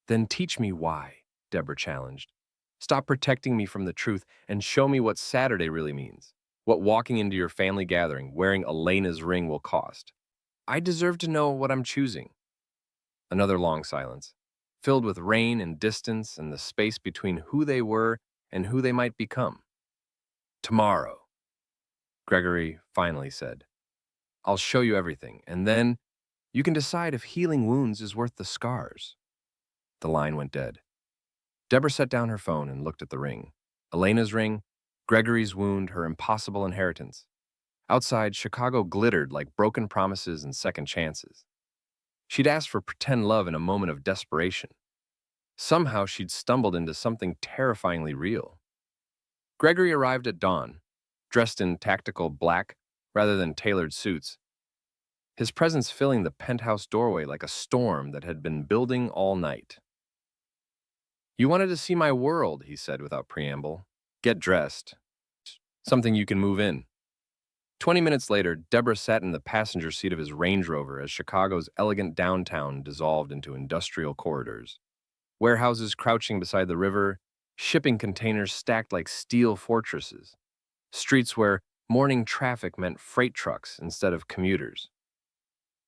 "Then teach me why," Deborah challenged. "Stop protecting me from the truth and show me what Saturday really means, what walking into your family gathering wearing Elena's ring will cost. I deserve to know what I'm choosing." Another long silence, filled with rain and distance and the space between who they were and who they might become. "Tomorrow," Gregory finally said. "I'll show you everything, and then you can decide if healing wounds is worth the scars." The line went dead. Deborah set down her phone and looked at the ring. Elena's ring, Gregory's wound, her impossible inheritance. Outside, Chicago glittered like broken promises and second chances. She'd asked for pretend love in a moment of desperation. Somehow she'd stumbled into something terrifyingly real. Gregory arrived at dawn, dressed in tactical black rather than tailored suits, his presence filling the penthouse doorway like a storm that had been building all night. "You wanted to see my world," he said without preamble. "Get dressed. Something you can move in." 20 minutes later, Deborah sat in the passenger seat of his Range Rover as Chicago's elegant downtown dissolved into industrial corridors. Warehouses crouching beside the river, shipping containers stacked like steel fortresses, streets where morning traffic meant freight trucks instead of commuters.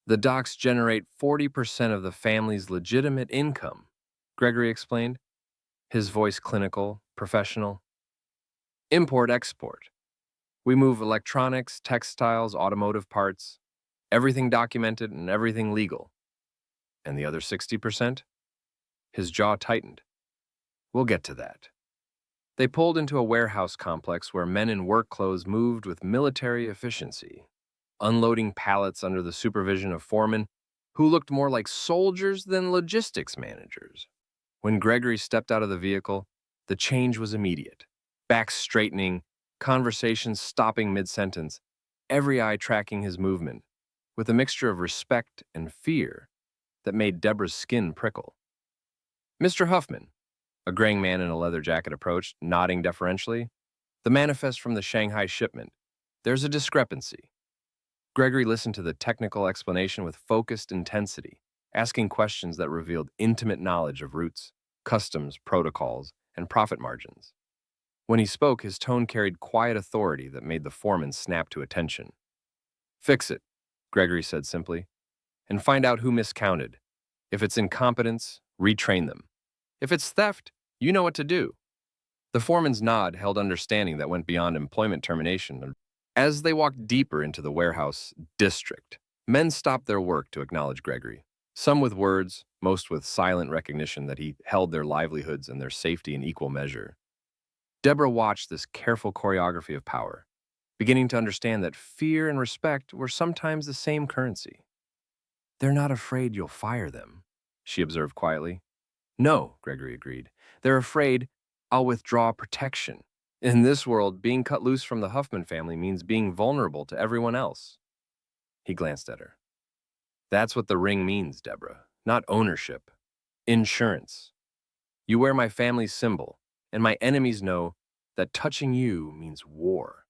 "The docks generate 40% of the family's legitimate income," Gregory explained, his voice clinical, professional. "Import-export. We move electronics, textiles, automotive parts, everything documented and everything legal. And the other 60%? His jaw tightened. "We'll get to that." They pulled into a warehouse complex where men in work clothes moved with military efficiency, unloading pallets under the supervision of foremen who looked more like soldiers than logistics managers. When Gregory stepped out of the vehicle, the change was immediate. Backs straightening, conversations stopping mid-sentence, every eye tracking his movement, with a mixture of respect and fear that made Deborah's skin prickle. "Mr. Huffman," a graying man in a leather jacket approached, nodding deferentially. "The manifest from the Shanghai shipment. There's a discrepancy." Gregory listened to the technical explanation with focused intensity, asking questions that revealed intimate knowledge of routes, customs, protocols, and profit margins. When he spoke, his tone carried quiet authority that made the foreman snap to attention. "Fix it," Gregory said simply, "and find out who miscounted. If it's incompetence, retrain them. If it's theft, you know what to do." The foreman's nod held understanding that went beyond employment termination. As they walked deeper into the warehouse district, men stopped their work to acknowledge Gregory, some with words, most with silent recognition that he held their livelihoods and their safety in equal measure. Deborah watched this careful choreography of power, beginning to understand that fear and respect were sometimes the same currency. "They're not afraid you'll fire them," she observed quietly. "No," Gregory agreed. "They're afraid I'll withdraw protection. In this world, being cut loose from the Huffman family means being vulnerable to everyone else." He glanced at her. "That's what the ring means, Deborah. Not ownership. Insurance. You wear my family's symbol, and my enemies know that touching you means war."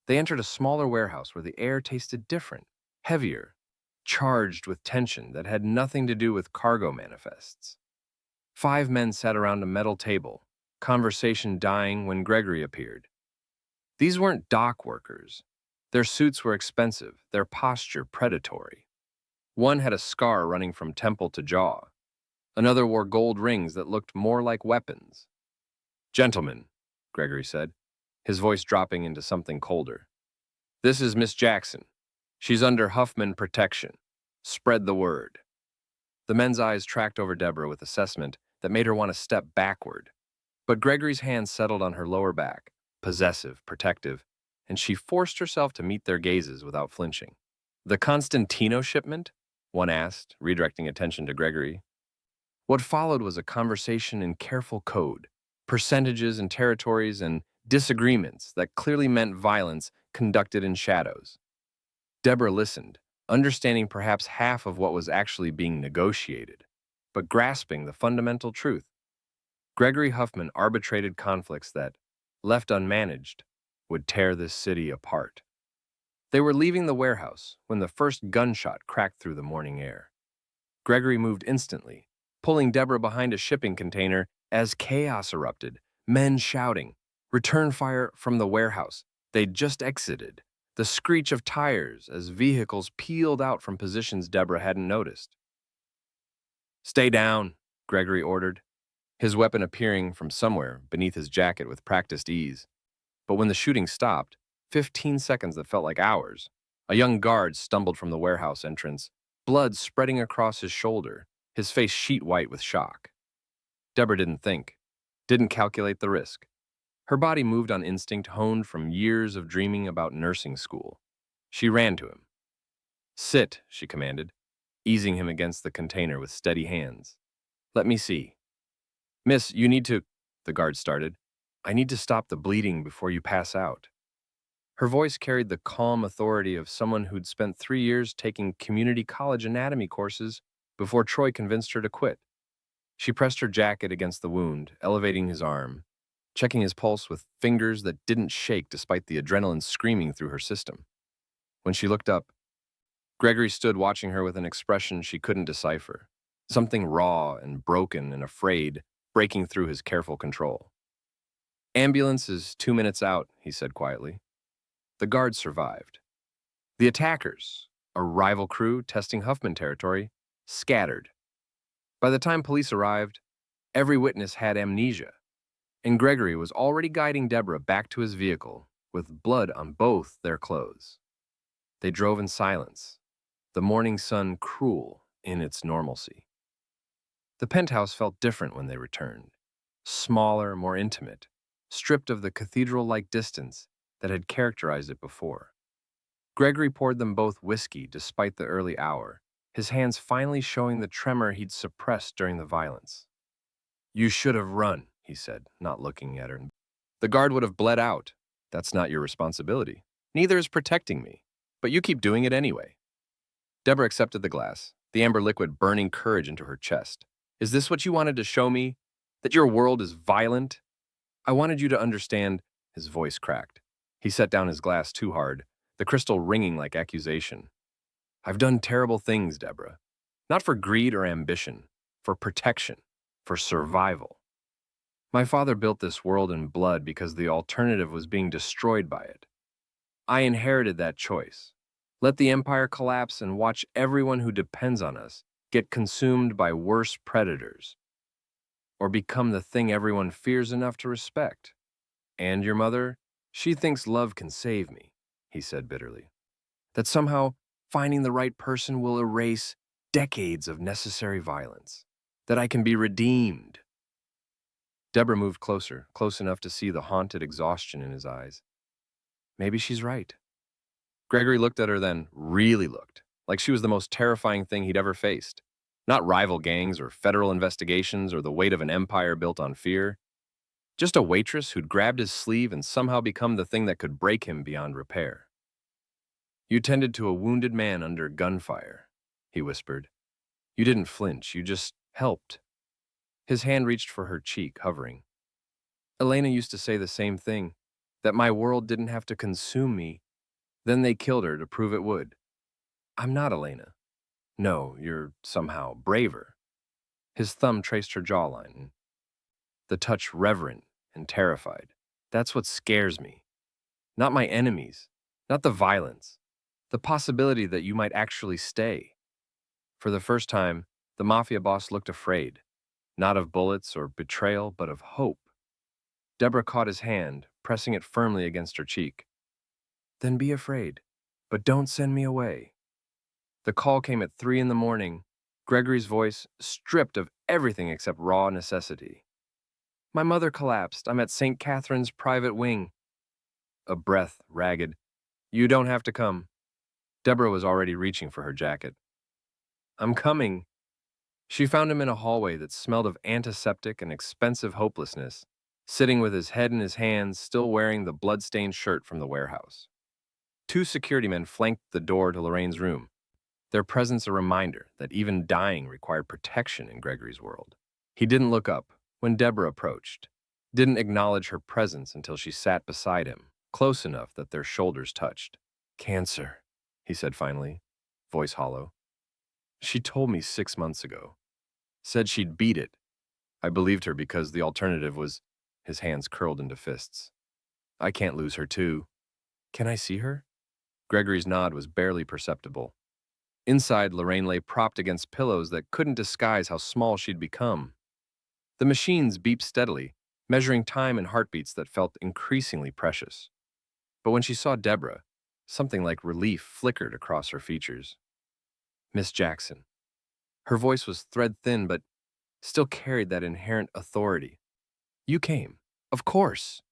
They entered a smaller warehouse where the air tasted different, heavier, charged with tension that had nothing to do with cargo manifests. 5 men sat around a metal table, conversation dying when Gregory appeared. These weren't dock workers. Their suits were expensive, their posture predatory. One had a scar running from temple to jaw. Another wore gold rings that looked more like weapons. "Gentlemen," Gregory said, his voice dropping into something colder. "This is Miss Jackson. She's under Huffman protection. Spread the word." The men's eyes tracked over Deborah with assessment that made her want to step backward. But Gregory's hand settled on her lower back, possessive, protective, and she forced herself to meet their gazes without flinching. "The Constantino shipment?" one asked, redirecting attention to Gregory. What followed was a conversation in careful code, percentages and territories and disagreements that clearly meant violence conducted in shadows. Deborah listened, understanding perhaps half of what was actually being negotiated, but grasping the fundamental truth. Gregory Huffman arbitrated conflicts that, left unmanaged, would tear this city apart. They were leaving the warehouse when the first gunshot cracked through the morning air. Gregory moved instantly, pulling Deborah behind a shipping container as chaos erupted, men shouting, return fire from the warehouse they'd just exited, the screech of tires as vehicles peeled out from positions Deborah hadn't noticed. "Stay down," Gregory ordered, his weapon appearing from somewhere beneath his jacket with practiced ease. But when the shooting stopped, 15 seconds that felt like hours, a young guard stumbled from the warehouse entrance, blood spreading across his shoulder, his face sheet white with shock. Deborah didn't think. didn't calculate the risk. Her body moved on instinct honed from years of dreaming about nursing school. She ran to him. Sit, she commanded, easing him against the container with steady hands. Let me see. Miss, you need to, the guard started. I need to stop the bleeding before you pass out. Her voice carried the calm authority of someone who'd spent 3 years taking community college anatomy courses before Troy convinced her to quit. She pressed her jacket against the wound, elevating his arm, checking his pulse with fingers that didn't shake despite the adrenaline screaming through her system. When she looked up, Gregory stood watching her with an expression she couldn't decipher, something raw and broken and afraid breaking through his careful control. Ambulance is 2 minutes out, he said quietly. The guards survived. The attackers, a rival crew testing Huffman territory, scattered. By the time police arrived, every witness had amnesia, and Gregory was already guiding Deborah back to his vehicle with blood on both their clothes. They drove in silence, the morning sun cruel in its normalcy. The penthouse felt different when they returned, smaller, more intimate, stripped of the cathedral-like distance that had characterized it before. Gregory poured them both whiskey despite the early hour, his hands finally showing the tremor he'd suppressed during the violence. You should have run, he said, not looking at her. The guard would have bled out. That's not your responsibility. Neither is protecting me, but you keep doing it anyway. Deborah accepted the glass, the amber liquid burning courage into her chest. Is this what you wanted to show me? That your world is violent? I wanted you to understand. His voice cracked. He set down his glass too hard, the crystal ringing like accusation. I've done terrible things, Deborah. Not for greed or ambition, for protection, for survival. My father built this world in blood because the alternative was being destroyed by it. I inherited that choice. Let the empire collapse and watch everyone who depends on us get consumed by worse predators, or become the thing everyone fears enough to respect. And your mother, she thinks love can save me, he said bitterly. That somehow finding the right person will erase decades of necessary violence. That I can be redeemed. Deborah moved closer, close enough to see the haunted exhaustion in his eyes. Maybe she's right. Gregory looked at her then, really looked, like she was the most terrifying thing he'd ever faced. Not rival gangs or federal investigations or the weight of an empire built on fear. Just a waitress who'd grabbed his sleeve and somehow become the thing that could break him beyond repair. You tended to a wounded man under gunfire, he whispered. You didn't flinch, you just helped. His hand reached for her cheek, hovering. Elena used to say the same thing, that my world didn't have to consume me. Then they killed her to prove it would. I'm not Elena. No, you're somehow braver. His thumb traced her jawline, the touch reverent and terrified. That's what scares me. Not my enemies, not the violence, the possibility that you might actually stay. For the first time, the Mafia boss looked afraid, not of bullets or betrayal, but of hope. Deborah caught his hand, pressing it firmly against her cheek. Then be afraid, but don't send me away. The call came at 3 a.m, Gregory's voice stripped of everything except raw necessity. My mother collapsed. I'm at St. Catherine's private wing. A breath, ragged. You don't have to come. Deborah was already reaching for her jacket. I'm coming. She found him in a hallway that smelled of antiseptic and expensive hopelessness, sitting with his head in his hands, still wearing the blood-stained shirt from the warehouse. 2 security men flanked the door to Lorraine's room, their presence a reminder that even dying required protection in Gregory's world. He didn't look up when Deborah approached, didn't acknowledge her presence until she sat beside him, close enough that their shoulders touched. Cancer, he said finally, voice hollow. She told me 6 months ago. Said she'd beat it. I believed her because the alternative was, his hands curled into fists. I can't lose her too. Can I see her? Gregory's nod was barely perceptible. Inside, Lorraine lay propped against pillows that couldn't disguise how small she'd become. The machines beeped steadily, measuring time and heartbeats that felt increasingly precious. But when she saw Deborah, something like relief flickered across her features. Miss Jackson. Her voice was thread-thin, but still carried that inherent authority. You came. Of course.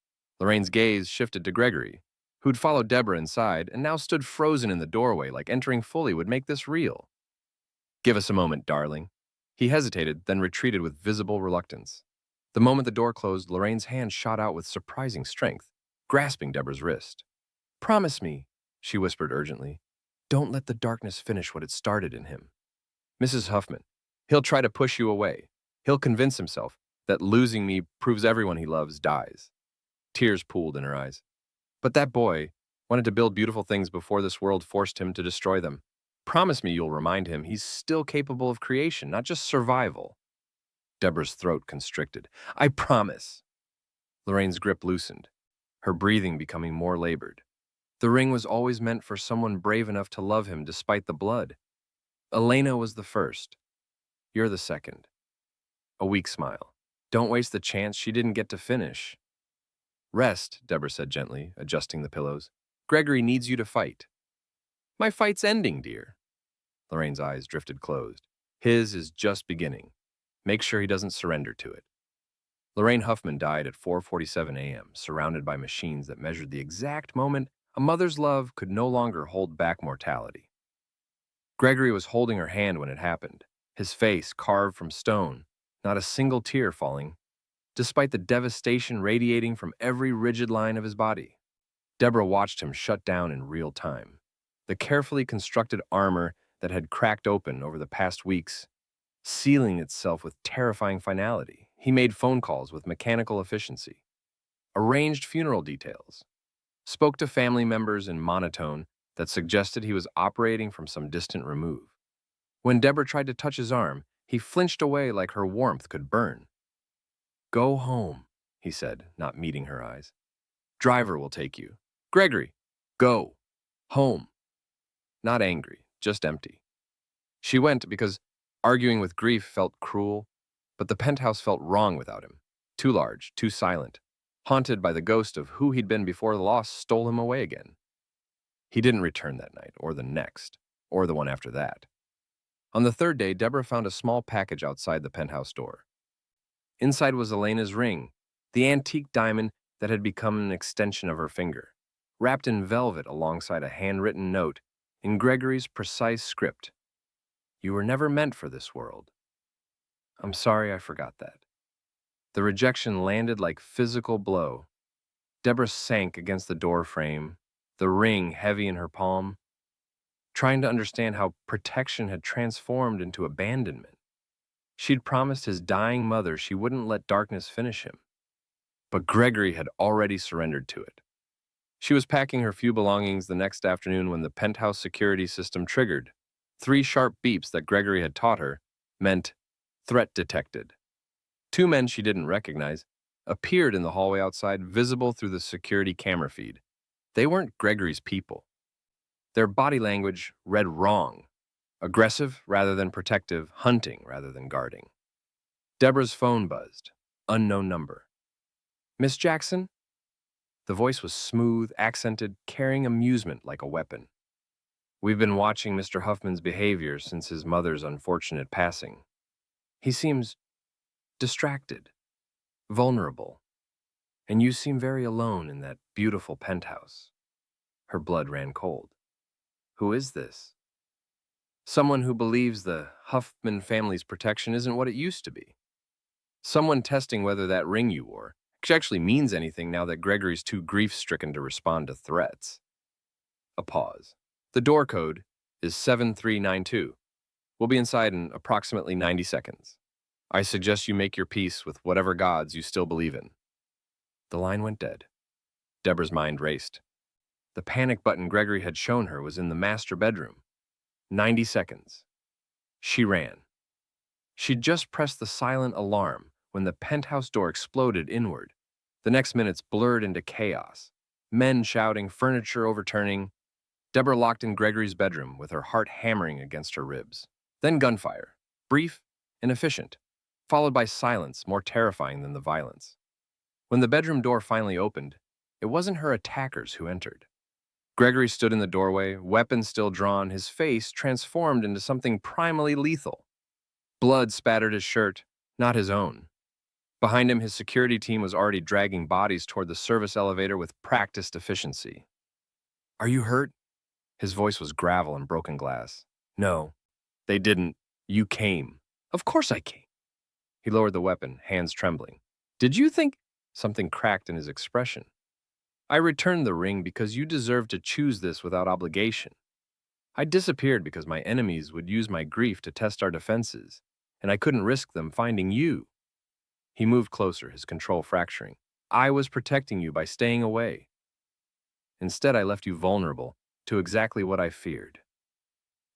Lorraine's gaze shifted to Gregory, who'd followed Deborah inside and now stood frozen in the doorway like entering fully would make this real. Give us a moment, darling. He hesitated, then retreated with visible reluctance. The moment the door closed, Lorraine's hand shot out with surprising strength, grasping Deborah's wrist. Promise me, she whispered urgently. Don't let the darkness finish what it started in him. Mrs. Huffman, he'll try to push you away. He'll convince himself that losing me proves everyone he loves dies. Tears pooled in her eyes. But that boy wanted to build beautiful things before this world forced him to destroy them. Promise me you'll remind him he's still capable of creation, not just survival. Deborah's throat constricted. I promise. Lorraine's grip loosened, her breathing becoming more labored. The ring was always meant for someone brave enough to love him despite the blood. Elena was the first. You're the second. A weak smile. Don't waste the chance she didn't get to finish. Rest, Deborah said gently, adjusting the pillows. Gregory needs you to fight. My fight's ending, dear. Lorraine's eyes drifted closed. His is just beginning. Make sure he doesn't surrender to it. Lorraine Huffman died at 4:47 a.m., surrounded by machines that measured the exact moment a mother's love could no longer hold back mortality. Gregory was holding her hand when it happened, his face carved from stone, not a single tear falling, despite the devastation radiating from every rigid line of his body. Deborah watched him shut down in real time. The carefully constructed armor that had cracked open over the past weeks, sealing itself with terrifying finality. He made phone calls with mechanical efficiency, arranged funeral details, spoke to family members in monotone that suggested he was operating from some distant remove. When Deborah tried to touch his arm, he flinched away like her warmth could burn. Go home, he said, not meeting her eyes. Driver will take you. Gregory, go. Home. Not angry, just empty. She went because arguing with grief felt cruel, but the penthouse felt wrong without him. Too large, too silent, haunted by the ghost of who he'd been before the loss stole him away again. He didn't return that night, or the next, or the one after that. On the third day, Deborah found a small package outside the penthouse door. Inside was Elena's ring, the antique diamond that had become an extension of her finger, wrapped in velvet alongside a handwritten note in Gregory's precise script. You were never meant for this world. I'm sorry I forgot that. The rejection landed like physical blow. Deborah sank against the door frame, the ring heavy in her palm, trying to understand how protection had transformed into abandonment. She'd promised his dying mother she wouldn't let darkness finish him. But Gregory had already surrendered to it. She was packing her few belongings the next afternoon when the penthouse security system triggered. 3 sharp beeps that Gregory had taught her meant threat detected. 2 men she didn't recognize appeared in the hallway outside, visible through the security camera feed. They weren't Gregory's people. Their body language read wrong. Aggressive rather than protective, hunting rather than guarding. Deborah's phone buzzed. Unknown number. Miss Jackson? The voice was smooth, accented, carrying amusement like a weapon. We've been watching Mr. Huffman's behavior since his mother's unfortunate passing. He seems distracted, vulnerable, and you seem very alone in that beautiful penthouse. Her blood ran cold. Who is this? Someone who believes the Huffman family's protection isn't what it used to be. Someone testing whether that ring you wore actually means anything now that Gregory's too grief-stricken to respond to threats. A pause. The door code is 7392. We'll be inside in approximately 90 seconds. I suggest you make your peace with whatever gods you still believe in. The line went dead. Deborah's mind raced. The panic button Gregory had shown her was in the master bedroom. 90 seconds. She ran. She'd just pressed the silent alarm when the penthouse door exploded inward. The next minutes blurred into chaos. Men shouting, furniture overturning. Deborah locked in Gregory's bedroom with her heart hammering against her ribs. Then gunfire. Brief and efficient, followed by silence more terrifying than the violence. When the bedroom door finally opened, it wasn't her attackers who entered. Gregory stood in the doorway, weapon still drawn, his face transformed into something primally lethal. Blood spattered his shirt, not his own. Behind him, his security team was already dragging bodies toward the service elevator with practiced efficiency. Are you hurt? His voice was gravel and broken glass. No, they didn't. You came. Of course I came. He lowered the weapon, hands trembling. Did you think? Something cracked in his expression. I returned the ring because you deserved to choose this without obligation. I disappeared because my enemies would use my grief to test our defenses, and I couldn't risk them finding you. He moved closer, his control fracturing. I was protecting you by staying away. Instead, I left you vulnerable to exactly what I feared.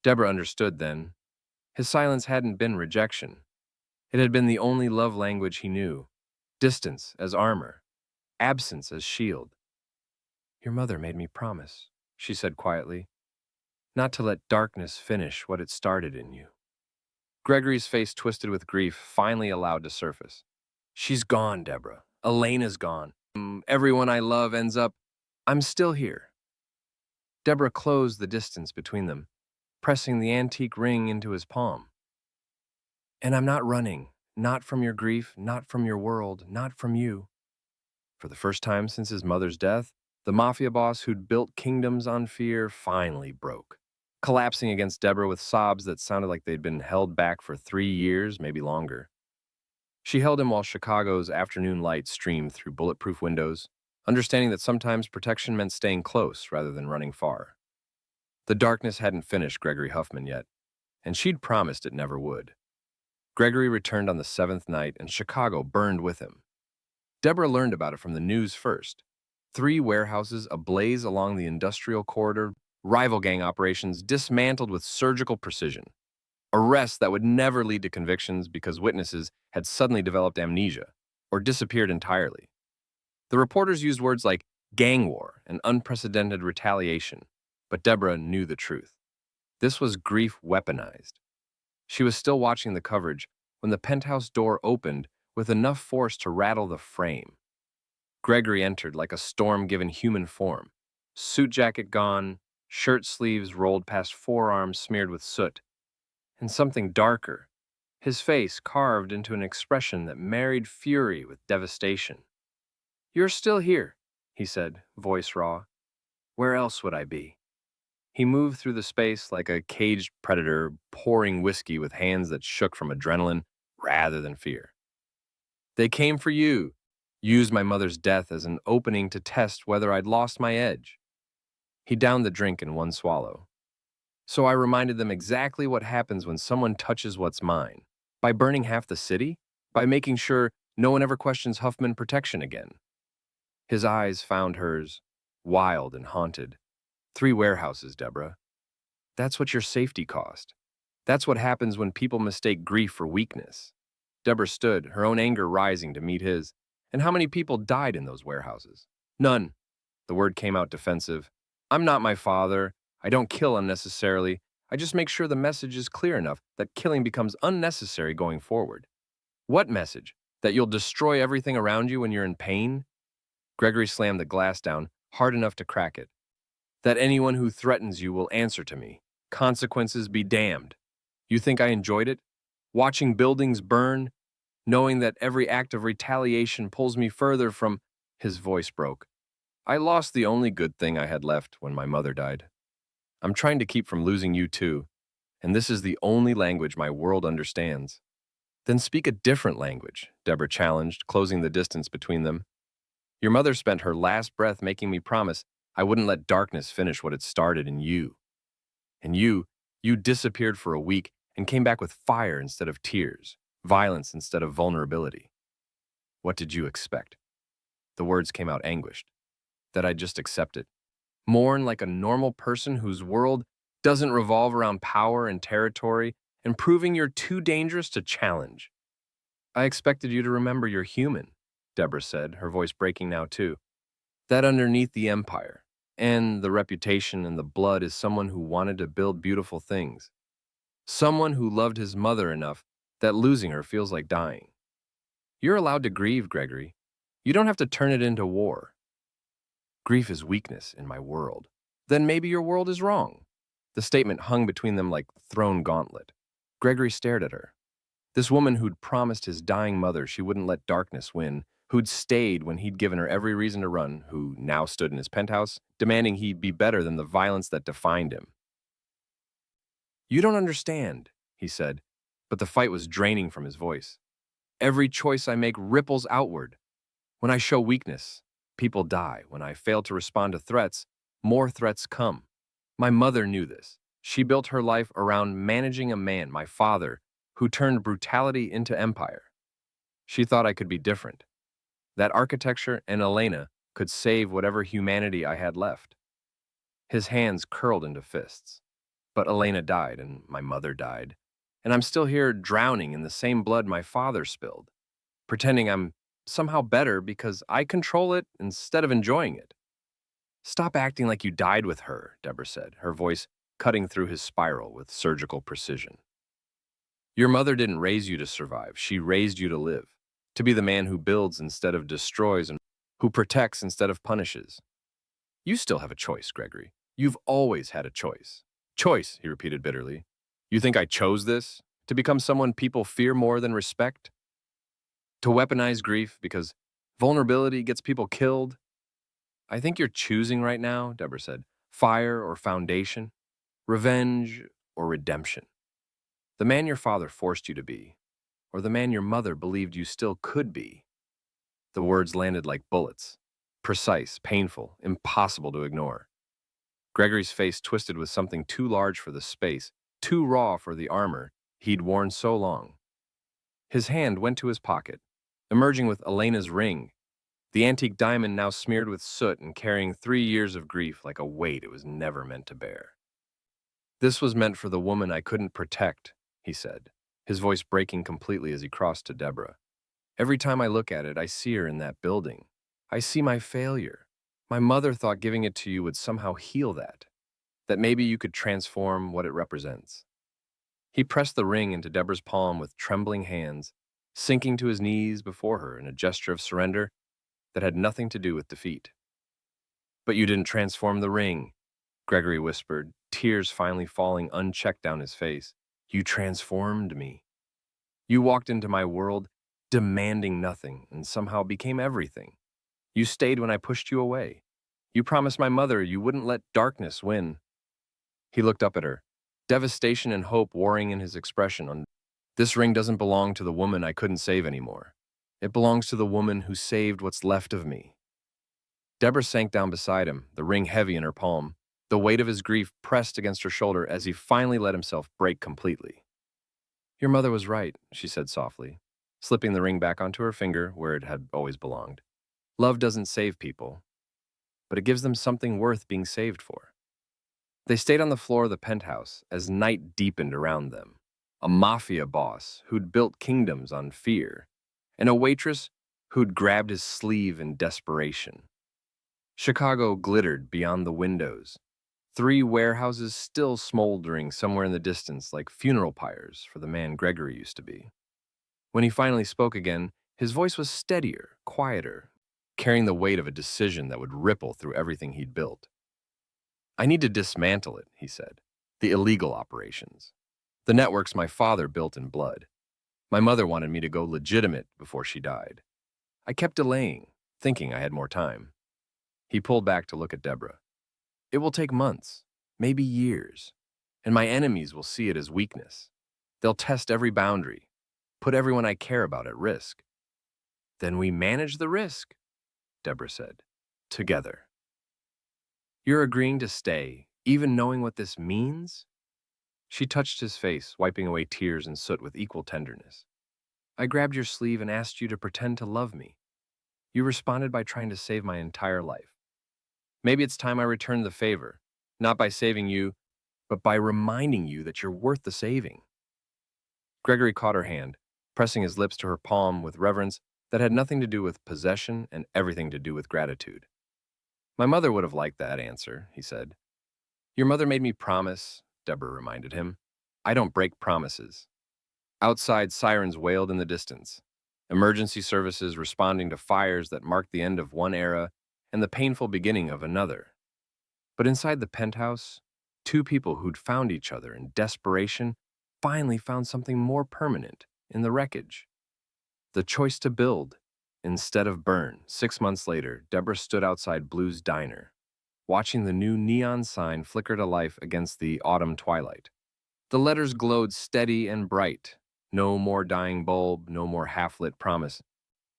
Deborah understood then. His silence hadn't been rejection. It had been the only love language he knew. Distance as armor, absence as shield. Your mother made me promise, she said quietly, not to let darkness finish what it started in you. Gregory's face twisted with grief, finally allowed to surface. She's gone, Deborah. Elena's gone. Everyone I love ends up. I'm still here. Deborah closed the distance between them, pressing the antique ring into his palm. And I'm not running, not from your grief, not from your world, not from you. For the first time since his mother's death, the Mafia boss who'd built kingdoms on fear finally broke, collapsing against Deborah with sobs that sounded like they'd been held back for 3 years, maybe longer. She held him while Chicago's afternoon light streamed through bulletproof windows, understanding that sometimes protection meant staying close rather than running far. The darkness hadn't finished Gregory Huffman yet, and she'd promised it never would. Gregory returned on the 7th night, and Chicago burned with him. Deborah learned about it from the news first. 3 warehouses ablaze along the industrial corridor, rival gang operations dismantled with surgical precision. Arrests that would never lead to convictions because witnesses had suddenly developed amnesia or disappeared entirely. The reporters used words like gang war and unprecedented retaliation, but Deborah knew the truth. This was grief weaponized. She was still watching the coverage when the penthouse door opened with enough force to rattle the frame. Gregory entered like a storm given human form. Suit jacket gone, shirt sleeves rolled past forearms smeared with soot, and something darker, his face carved into an expression that married fury with devastation. You're still here, he said, voice raw. Where else would I be? He moved through the space like a caged predator, pouring whiskey with hands that shook from adrenaline rather than fear. They came for you, used my mother's death as an opening to test whether I'd lost my edge. He downed the drink in one swallow. So I reminded them exactly what happens when someone touches what's mine. By burning half the city? By making sure no one ever questions Huffman protection again. His eyes found hers, wild and haunted. 3 warehouses, Deborah. That's what your safety cost. That's what happens when people mistake grief for weakness. Deborah stood, her own anger rising to meet his. And how many people died in those warehouses? None. The word came out defensive. I'm not my father. I don't kill unnecessarily. I just make sure the message is clear enough that killing becomes unnecessary going forward. What message? That you'll destroy everything around you when you're in pain? Gregory slammed the glass down, hard enough to crack it. That anyone who threatens you will answer to me. Consequences be damned. You think I enjoyed it? Watching buildings burn? Knowing that every act of retaliation pulls me further from... His voice broke. I lost the only good thing I had left when my mother died. I'm trying to keep from losing you too, and this is the only language my world understands. Then speak a different language, Deborah challenged, closing the distance between them. Your mother spent her last breath making me promise I wouldn't let darkness finish what it started in you. And you disappeared for a week and came back with fire instead of tears, violence instead of vulnerability. What did you expect? The words came out anguished. That I'd just accept it. Mourn like a normal person whose world doesn't revolve around power and territory and proving you're too dangerous to challenge. I expected you to remember you're human, Deborah said, her voice breaking now too. That underneath the empire and the reputation and the blood is someone who wanted to build beautiful things. Someone who loved his mother enough that losing her feels like dying. You're allowed to grieve, Gregory. You don't have to turn it into war. Grief is weakness in my world. Then maybe your world is wrong. The statement hung between them like thrown gauntlet. Gregory stared at her. This woman who'd promised his dying mother she wouldn't let darkness win, who'd stayed when he'd given her every reason to run, who now stood in his penthouse, demanding he be better than the violence that defined him. "You don't understand," he said, but the fight was draining from his voice. "Every choice I make ripples outward. When I show weakness, people die. When I fail to respond to threats, more threats come. My mother knew this. She built her life around managing a man, my father, who turned brutality into empire. She thought I could be different. That architecture and Elena could save whatever humanity I had left." His hands curled into fists. "But Elena died, and my mother died. And I'm still here drowning in the same blood my father spilled, pretending I'm somehow better because I control it instead of enjoying it." "Stop acting like you died with her," Deborah said, her voice cutting through his spiral with surgical precision. "Your mother didn't raise you to survive. She raised you to live, to be the man who builds instead of destroys and who protects instead of punishes. You still have a choice, Gregory. You've always had a choice." "Choice," he repeated bitterly. "You think I chose this? To become someone people fear more than respect? To weaponize grief because vulnerability gets people killed?" "I think you're choosing right now," Deborah said. "Fire or foundation, revenge or redemption. The man your father forced you to be, or the man your mother believed you still could be." The words landed like bullets, precise, painful, impossible to ignore. Gregory's face twisted with something too large for the space, too raw for the armor he'd worn so long. His hand went to his pocket, emerging with Elena's ring, the antique diamond now smeared with soot and carrying 3 years of grief like a weight it was never meant to bear. "This was meant for the woman I couldn't protect," he said, his voice breaking completely as he crossed to Deborah. "Every time I look at it, I see her in that building. I see my failure. My mother thought giving it to you would somehow heal that maybe you could transform what it represents." He pressed the ring into Deborah's palm with trembling hands, sinking to his knees before her in a gesture of surrender that had nothing to do with defeat. "But you didn't transform the ring," Gregory whispered, tears finally falling unchecked down his face. "You transformed me. You walked into my world demanding nothing and somehow became everything. You stayed when I pushed you away. You promised my mother you wouldn't let darkness win." He looked up at her, devastation and hope warring in his expression. "This ring doesn't belong to the woman I couldn't save anymore. It belongs to the woman who saved what's left of me." Deborah sank down beside him, the ring heavy in her palm, the weight of his grief pressed against her shoulder as he finally let himself break completely. "Your mother was right," she said softly, slipping the ring back onto her finger where it had always belonged. "Love doesn't save people, but it gives them something worth being saved for." They stayed on the floor of the penthouse as night deepened around them. A mafia boss who'd built kingdoms on fear, and a waitress who'd grabbed his sleeve in desperation. Chicago glittered beyond the windows, 3 warehouses still smoldering somewhere in the distance like funeral pyres for the man Gregory used to be. When he finally spoke again, his voice was steadier, quieter, carrying the weight of a decision that would ripple through everything he'd built. "I need to dismantle it," he said. "The illegal operations. The networks my father built in blood. My mother wanted me to go legitimate before she died. I kept delaying, thinking I had more time." He pulled back to look at Deborah. "It will take months, maybe years, and my enemies will see it as weakness. They'll test every boundary, put everyone I care about at risk." "Then we manage the risk," Deborah said. "Together." "You're agreeing to stay, even knowing what this means?" She touched his face, wiping away tears and soot with equal tenderness. "I grabbed your sleeve and asked you to pretend to love me. You responded by trying to save my entire life. Maybe it's time I returned the favor, not by saving you, but by reminding you that you're worth the saving." Gregory caught her hand, pressing his lips to her palm with reverence that had nothing to do with possession and everything to do with gratitude. "My mother would have liked that answer," he said. "Your mother made me promise," Deborah reminded him. "I don't break promises." Outside, sirens wailed in the distance, emergency services responding to fires that marked the end of one era and the painful beginning of another. But inside the penthouse, 2 people who'd found each other in desperation finally found something more permanent, in the wreckage. The choice to build instead of burn. 6 months later, Deborah stood outside Blue's diner, watching the new neon sign flicker to life against the autumn twilight. The letters glowed steady and bright. No more dying bulb, no more half-lit promise.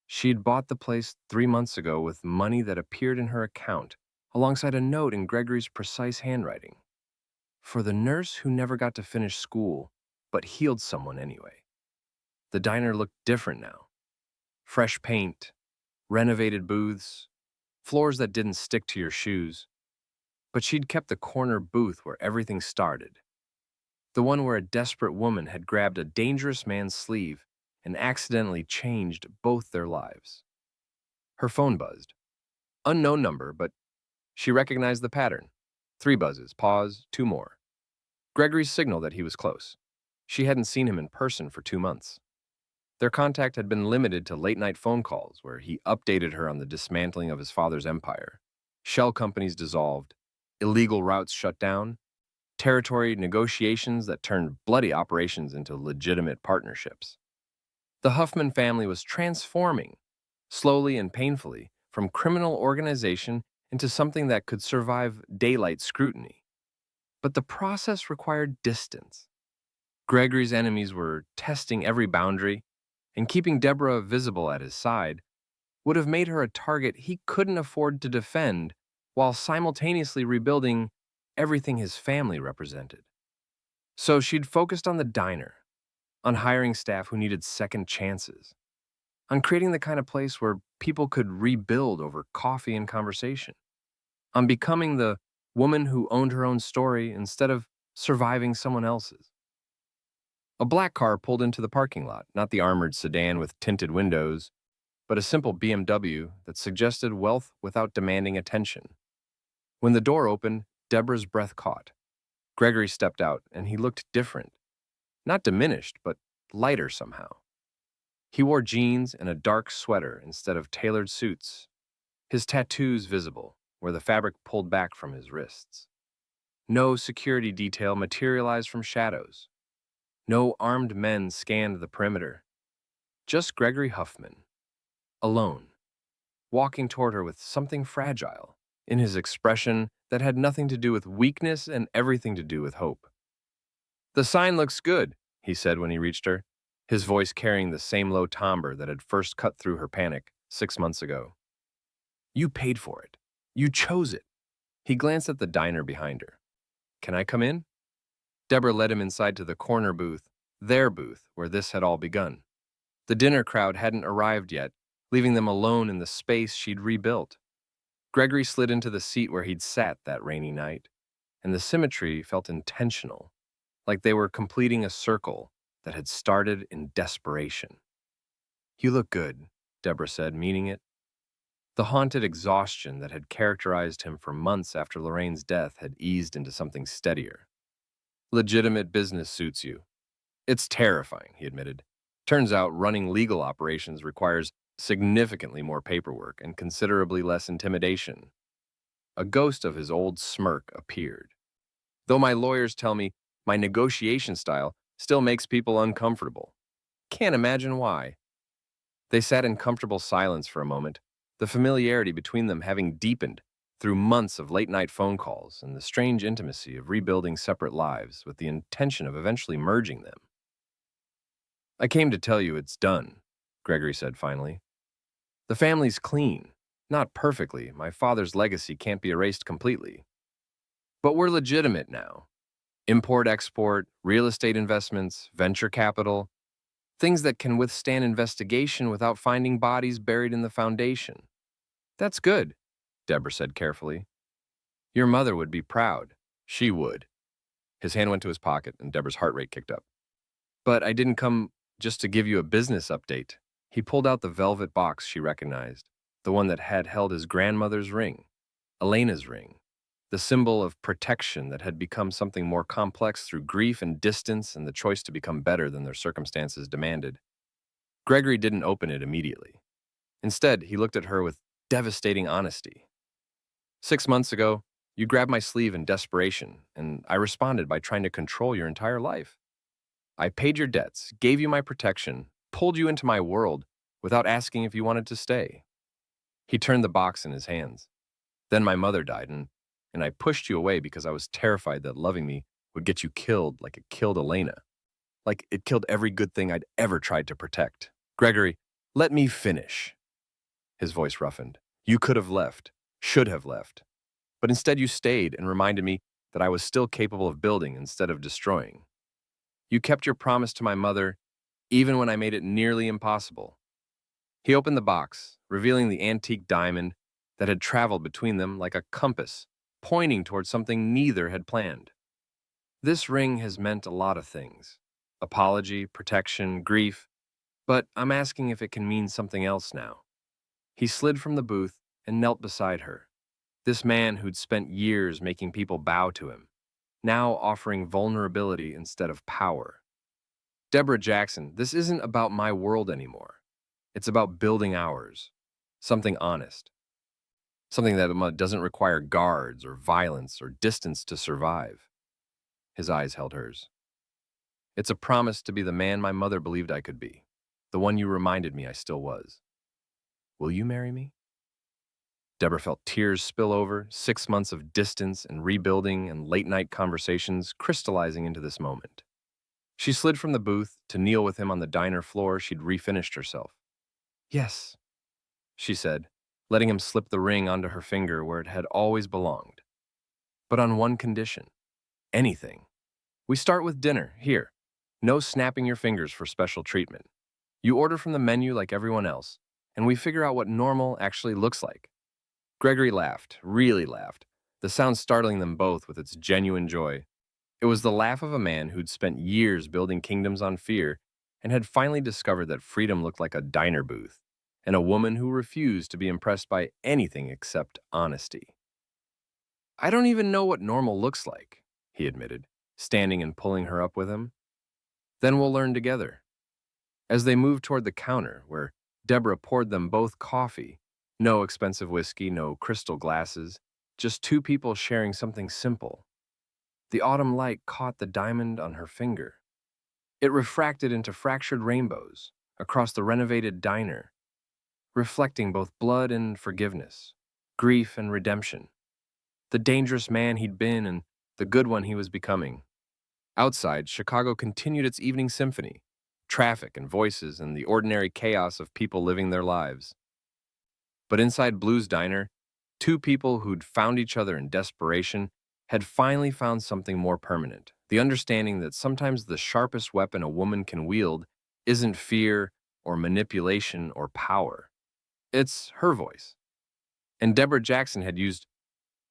She'd bought the place 3 months ago with money that appeared in her account, alongside a note in Gregory's precise handwriting. For the nurse who never got to finish school, but healed someone anyway. The diner looked different now. Fresh paint, renovated booths, floors that didn't stick to your shoes. But she'd kept the corner booth where everything started. The one where a desperate woman had grabbed a dangerous man's sleeve and accidentally changed both their lives. Her phone buzzed. Unknown number, but she recognized the pattern. 3 buzzes, pause, 2 more. Gregory's signal that he was close. She hadn't seen him in person for 2 months. Their contact had been limited to late-night phone calls where he updated her on the dismantling of his father's empire. Shell companies dissolved, illegal routes shut down, territory negotiations that turned bloody operations into legitimate partnerships. The Huffman family was transforming, slowly and painfully, from criminal organization into something that could survive daylight scrutiny. But the process required distance. Gregory's enemies were testing every boundary, and keeping Deborah visible at his side would have made her a target he couldn't afford to defend while simultaneously rebuilding everything his family represented. So she'd focused on the diner, on hiring staff who needed second chances, on creating the kind of place where people could rebuild over coffee and conversation, on becoming the woman who owned her own story instead of surviving someone else's. A black car pulled into the parking lot, not the armored sedan with tinted windows, but a simple BMW that suggested wealth without demanding attention. When the door opened, Deborah's breath caught. Gregory stepped out, and he looked different. Not diminished, but lighter somehow. He wore jeans and a dark sweater instead of tailored suits, his tattoos visible, where the fabric pulled back from his wrists. No security detail materialized from shadows. No armed men scanned the perimeter. Just Gregory Huffman, alone, walking toward her with something fragile in his expression that had nothing to do with weakness and everything to do with hope. "The sign looks good," he said when he reached her, his voice carrying the same low timbre that had first cut through her panic 6 months ago. "You paid for it. You chose it." He glanced at the diner behind her. "Can I come in?" Deborah led him inside to the corner booth, their booth, where this had all begun. The dinner crowd hadn't arrived yet, leaving them alone in the space she'd rebuilt. Gregory slid into the seat where he'd sat that rainy night, and the symmetry felt intentional, like they were completing a circle that had started in desperation. "You look good," Deborah said, meaning it. The haunted exhaustion that had characterized him for months after Lorraine's death had eased into something steadier. "Legitimate business suits you." "It's terrifying," he admitted. "Turns out running legal operations requires significantly more paperwork and considerably less intimidation." A ghost of his old smirk appeared. "Though my lawyers tell me my negotiation style still makes people uncomfortable. Can't imagine why." They sat in comfortable silence for a moment, the familiarity between them having deepened through months of late-night phone calls and the strange intimacy of rebuilding separate lives with the intention of eventually merging them. "I came to tell you it's done," Gregory said finally. "The family's clean. Not perfectly. My father's legacy can't be erased completely. But we're legitimate now. Import-export, real estate investments, venture capital, things that can withstand investigation without finding bodies buried in the foundation." "That's good," Deborah said carefully. "Your mother would be proud." "She would." His hand went to his pocket, and Deborah's heart rate kicked up. "But I didn't come just to give you a business update." He pulled out the velvet box she recognized, the one that had held his grandmother's ring, Elena's ring, the symbol of protection that had become something more complex through grief and distance and the choice to become better than their circumstances demanded. Gregory didn't open it immediately. Instead, he looked at her with devastating honesty. "6 months ago, you grabbed my sleeve in desperation, and I responded by trying to control your entire life. I paid your debts, gave you my protection, pulled you into my world without asking if you wanted to stay. He turned the box in his hands. Then my mother died, and I pushed you away because I was terrified that loving me would get you killed like it killed Elena, like it killed every good thing I'd ever tried to protect. Gregory, let me finish. His voice roughened. You could have left, should have left. But instead you stayed and reminded me that I was still capable of building instead of destroying. You kept your promise to my mother, even when I made it nearly impossible. He opened the box, revealing the antique diamond that had traveled between them like a compass, pointing towards something neither had planned. This ring has meant a lot of things. Apology, protection, grief, but I'm asking if it can mean something else now. He slid from the booth and knelt beside her. This man who'd spent years making people bow to him, now offering vulnerability instead of power. Deborah Jackson, this isn't about my world anymore. It's about building ours. Something honest. Something that doesn't require guards or violence or distance to survive. His eyes held hers. It's a promise to be the man my mother believed I could be. The one you reminded me I still was. Will you marry me? Deborah felt tears spill over, 6 months of distance and rebuilding and late-night conversations crystallizing into this moment. She slid from the booth to kneel with him on the diner floor she'd refinished herself. Yes, she said, letting him slip the ring onto her finger where it had always belonged. But on one condition. Anything. We start with dinner, here. No snapping your fingers for special treatment. You order from the menu like everyone else, and we figure out what normal actually looks like. Gregory laughed, really laughed, the sound startling them both with its genuine joy. It was the laugh of a man who'd spent years building kingdoms on fear and had finally discovered that freedom looked like a diner booth, and a woman who refused to be impressed by anything except honesty. I don't even know what normal looks like, he admitted, standing and pulling her up with him. Then we'll learn together. As they moved toward the counter, where Deborah poured them both coffee, no expensive whiskey, no crystal glasses, just two people sharing something simple. The autumn light caught the diamond on her finger. It refracted into fractured rainbows across the renovated diner, reflecting both blood and forgiveness, grief and redemption, the dangerous man he'd been and the good one he was becoming. Outside, Chicago continued its evening symphony, traffic and voices and the ordinary chaos of people living their lives. But inside Blue's Diner, two people who'd found each other in desperation had finally found something more permanent, the understanding that sometimes the sharpest weapon a woman can wield isn't fear or manipulation or power. It's her voice. And Deborah Jackson had used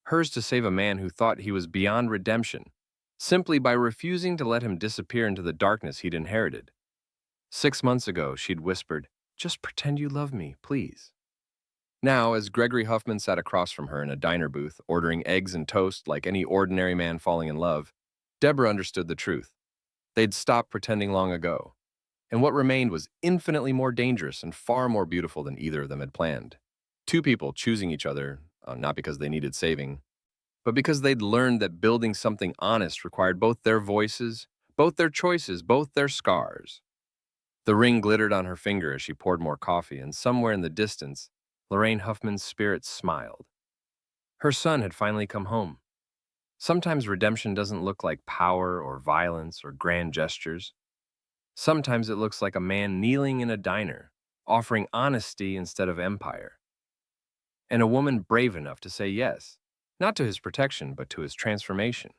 hers to save a man who thought he was beyond redemption, simply by refusing to let him disappear into the darkness he'd inherited. 6 months ago, she'd whispered, "Just pretend you love me, please." Now, as Gregory Huffman sat across from her in a diner booth, ordering eggs and toast like any ordinary man falling in love, Deborah understood the truth. They'd stopped pretending long ago, and what remained was infinitely more dangerous and far more beautiful than either of them had planned. Two people choosing each other, not because they needed saving, but because they'd learned that building something honest required both their voices, both their choices, both their scars. The ring glittered on her finger as she poured more coffee, and somewhere in the distance, Lorraine Huffman's spirit smiled. Her son had finally come home. Sometimes redemption doesn't look like power or violence or grand gestures. Sometimes it looks like a man kneeling in a diner, offering honesty instead of empire. And a woman brave enough to say yes, not to his protection, but to his transformation.